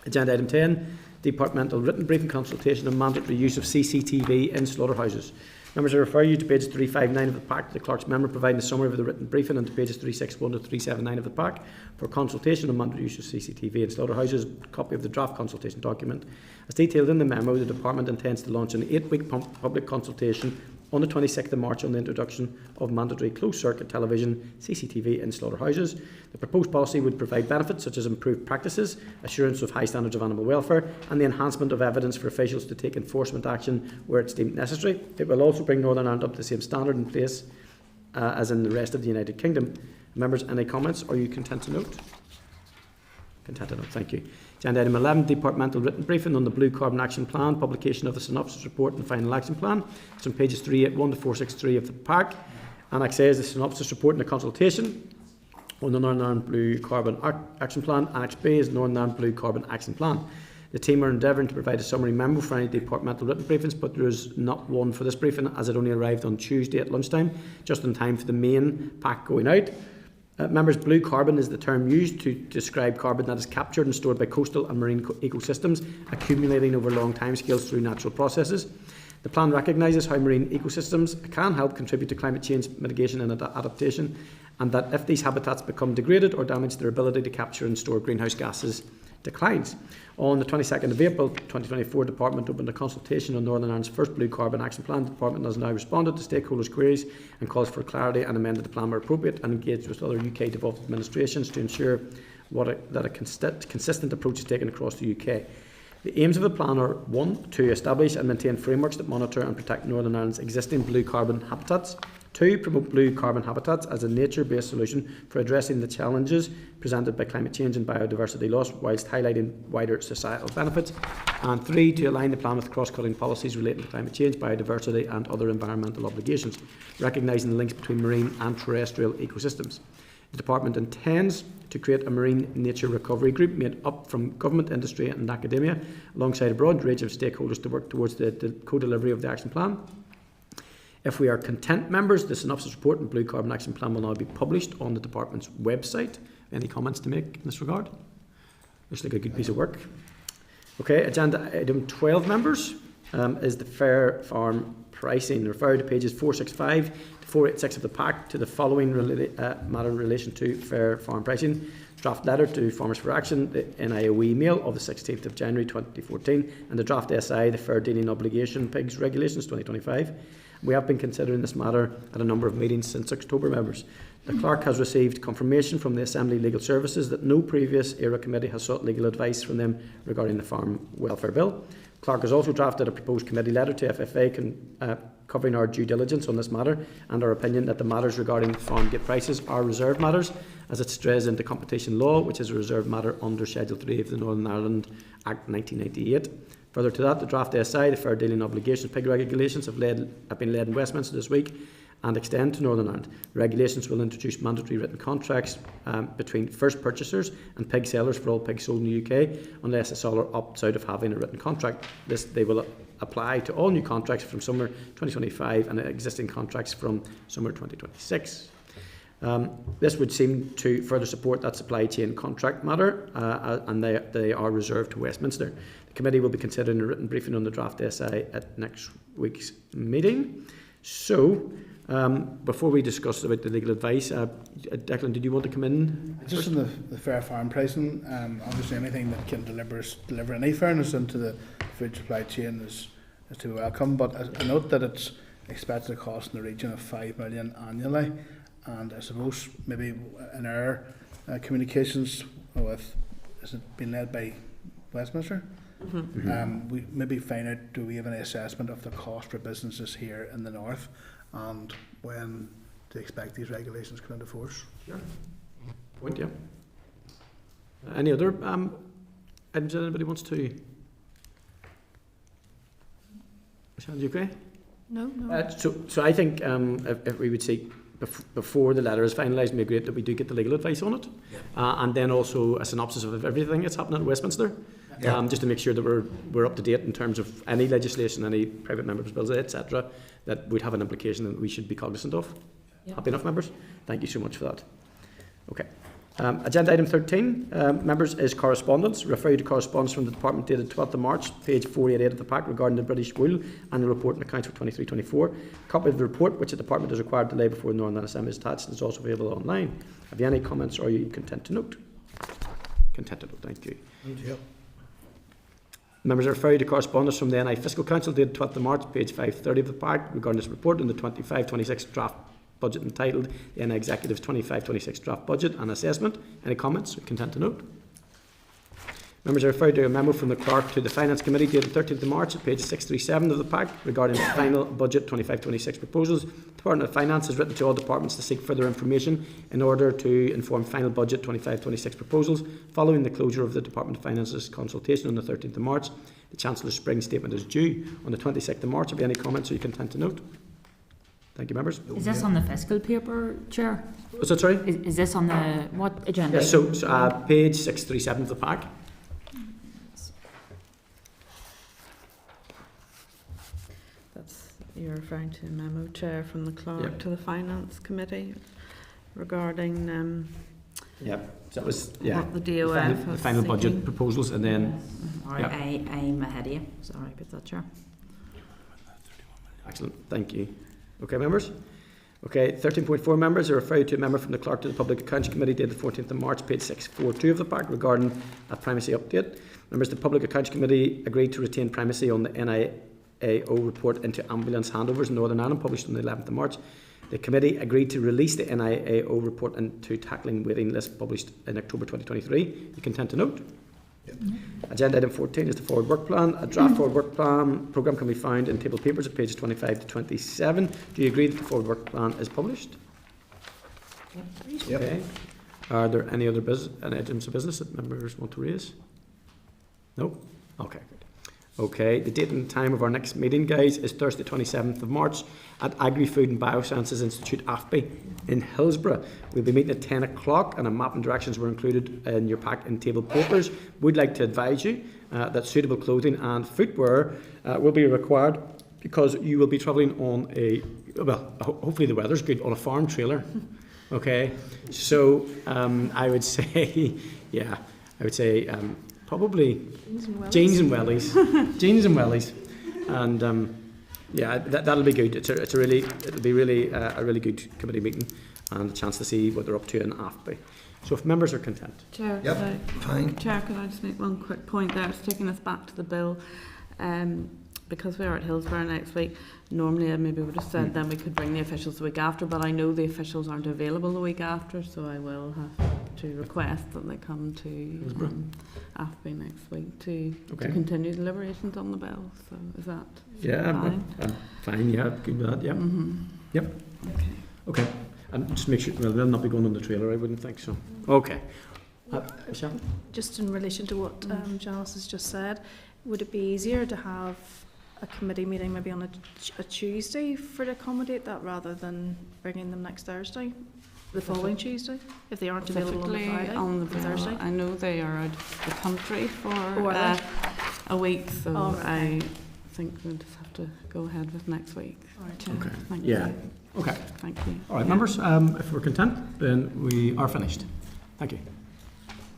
Agenda item 10, Departmental Written Briefing, Consultation on mandatory use of CCTV in slaughterhouses. Members, I refer you to pages 359 of the pack, the clerk's memo providing a summary of the written briefing, and to pages 361 to 379 of the pack for consultation on mandatory use of CCTV in slaughterhouses. A copy of the draft consultation document. As detailed in the memo, the Department intends to launch an 8-week public consultation on the 26th of March on the introduction of mandatory closed-circuit television (CCTV) in slaughterhouses. The proposed policy would provide benefits such as improved practices, assurance of high standards of animal welfare, and the enhancement of evidence for officials to take enforcement action where it's deemed necessary. It will also bring Northern Ireland up to the same standard in place as in the rest of the United Kingdom. Members, any comments? Are you content to note? Content to note, thank you. Agenda item 11, Departmental Written Briefing on the Blue Carbon Action Plan, publication of the Synopsis report and final action plan. It's on pages 381 to 463 of the pack. Annex A is the Synopsis report and the Consultation on the Northern Ireland Blue Carbon Action Plan. Annex B is Northern Ireland Blue Carbon Action Plan. The team are endeavouring to provide a summary memo for any departmental written briefings, but there is not one for this briefing as it only arrived on Tuesday at lunchtime, just in time for the main pack going out. Members, blue carbon is the term used to describe carbon that is captured and stored by coastal and marine ecosystems, accumulating over long timescales through natural processes. The plan recognises how marine ecosystems can help contribute to climate change mitigation and adaptation, and that if these habitats become degraded or damaged, their ability to capture and store greenhouse gases declines. On the 22nd of April 2024, the Department opened a consultation on Northern Ireland's first Blue Carbon Action Plan. The Department has now responded to stakeholders' queries and calls for clarity and amended the plan where appropriate, and engaged with other UK devolved administrations to ensure that a consistent approach is taken across the UK. The aims of the plan are 1. To establish and maintain frameworks that monitor and protect Northern Ireland's existing blue carbon habitats. 2. Promote blue carbon habitats as a nature-based solution for addressing the challenges presented by climate change and biodiversity loss, whilst highlighting wider societal benefits. And 3. To align the plan with cross-cutting policies relating to climate change, biodiversity and other environmental obligations, recognising the links between marine and terrestrial ecosystems. The Department intends to create a marine nature recovery group made up from government, industry and academia, alongside a broad range of stakeholders to work towards the co-delivery of the action plan. If we are content, members, the Synopsis report and Blue Carbon Action Plan will now be published on the Department's website. Any comments to make in this regard? Looks like a good piece of work. Okay, agenda item 12, members, is the fair farm pricing. Refer to pages 465 to 486 of the pack to the following matter in relation to fair farm pricing. Draft letter to Farmers for Action, the NIO email of the 16th of January 2014, and the draft SI, the Fair Dealing Obligation Pigs Regulations 2025. We have been considering this matter at a number of meetings since October, members. The Clerk has received confirmation from the Assembly Legal Services that no previous ERA committee has sought legal advice from them regarding the Farm Welfare Bill. Clerk has also drafted a proposed committee letter to FFA covering our due diligence on this matter and our opinion that the matters regarding farm gate prices are reserved matters, as it strays into competition law, which is a reserved matter under Schedule 3 of the Northern Ireland Act 1998. Further to that, the draft SI, the Fair Dealing Obligations Pig Regulations, have been led in Westminster this week and extend to Northern Ireland. The regulations will introduce mandatory written contracts between first purchasers and pig sellers for all pigs sold in the UK, unless a seller opts out of having a written contract. They will apply to all new contracts from summer 2025 and existing contracts from summer 2026. This would seem to further support that supply chain contract matter, and they are reserved to Westminster. The committee will be considering a written briefing on the draft SI at next week's meeting. So, before we discuss about the legal advice, Declan, did you want to come in? Just on the fair farm pricing, obviously anything that can deliver any fairness into the food supply chain is to be welcome, but I note that it's expected to cost in the region of 5 million annually, and I suppose maybe in our communications with, has it been led by Westminster? Mm-hmm. We maybe find out, do we have any assessment of the cost for businesses here in the north and when to expect these regulations to come into force? Sure. Point, yeah. Any other items that anybody wants to? Michelle, do you agree? No. So I think if we would seek before the letter is finalised, it'd be great that we do get the legal advice on it, and then also a synopsis of everything that's happening at Westminster, just to make sure that we're up to date in terms of any legislation, any private members' bills, etc., that would have an implication that we should be cognizant of. Happy enough, members? Thank you so much for that. Okay. Agenda item 13, members, is correspondence. Refer you to correspondence from the Department dated 12th of March, page 488 of the pack, regarding the British Wool and the report and accounts for 23-24. A copy of the report, which the Department is required to lay before the Northern Ireland Assembly, is attached and is also available online. Have you any comments, or are you content to note? Content to note, thank you. Members are referred to correspondence from the NI Fiscal Council dated 12th of March, page 530 of the pack, regarding this report on the 25-26 draft budget entitled the NI Executive's 25-26 draft budget and assessment. Any comments? Content to note. Members are referred to a memo from the clerk to the Finance Committee dated 13th of March at page 637 of the pack regarding the final budget 25-26 proposals. The Department of Finance has written to all departments to seek further information in order to inform final budget 25-26 proposals. Following the closure of the Department of Finance's consultation on the 13th of March, the Chancellor's spring statement is due on the 26th of March. Have you any comments or you content to note? Thank you, members. Is this on the fiscal paper, Chair? Was that sorry? Is this on the what agenda? Yes, so page 637 of the pack. You're referring to a memo, Chair, from the clerk Yep. to the Finance Committee regarding Yep. So that was what the DOF the has final budget seeking. proposals, and then Sorry, Yep. I'm ahead of you. Sorry about that, Chair. excellent. Thank you. Okay, members. Okay, 13.4 members are referred to a member from the clerk to the Public Accounts Committee dated the 14th of March, page 642 of the pack, regarding a primacy update. Members of the Public Accounts Committee agreed to retain primacy on the NIAO report into ambulance handovers in Northern Ireland, published on the 11th of March. The committee agreed to release the NIAO report into tackling waiting list, published in October 2023. You content to note? Yep. Agenda item 14 is the forward work plan. A draft forward work plan programme can be found in table papers at pages 25 to 27. Do you agree that the forward work plan is published? Yep. Okay. Are there any other items of business that members want to raise? No? Okay, good. Okay, the date and time of our next meeting, guys, is Thursday 27th of March at Agri-Food and Biosciences Institute, AFBI, in Hillsborough. We'll be meeting at 10 o'clock and a map and directions were included in your pack in table papers. We'd like to advise you that suitable clothing and footwear will be required because you will be travelling on a, well, hopefully the weather's good, on a farm trailer. Okay, so I would say, yeah, I would say probably jeans and wellies, jeans and wellies, and yeah, that'll be good. It'll be really a really good committee meeting and a chance to see what they're up to in AFBI. So if members are content. Chair, Yep, fine. Chair, could I just make one quick point there? It's taking us back to the bill. Because we are at Hillsborough next week, normally I maybe would have said then we could bring the officials the week after, but I know the officials aren't available the week after, so I will have to request that they come to AFBI next week to continue deliberations on the bill. So is that fine? Fine, yeah, good with that, yeah. Yep. Okay. And just make sure, well, they'll not be going on the trailer, I wouldn't think so. Okay. Michelle? Just in relation to what Janice has just said, would it be easier to have a committee meeting maybe on a Tuesday to accommodate that rather than bringing them next Thursday, the following Tuesday, if they aren't available on the Friday, on the Thursday? I know they are out of the country for a week, so I think we'll just have to go ahead with next week. Right. Okay. Thank Yeah. you. Okay. Thank you. All right, members, if we're content, then we are finished. Thank you.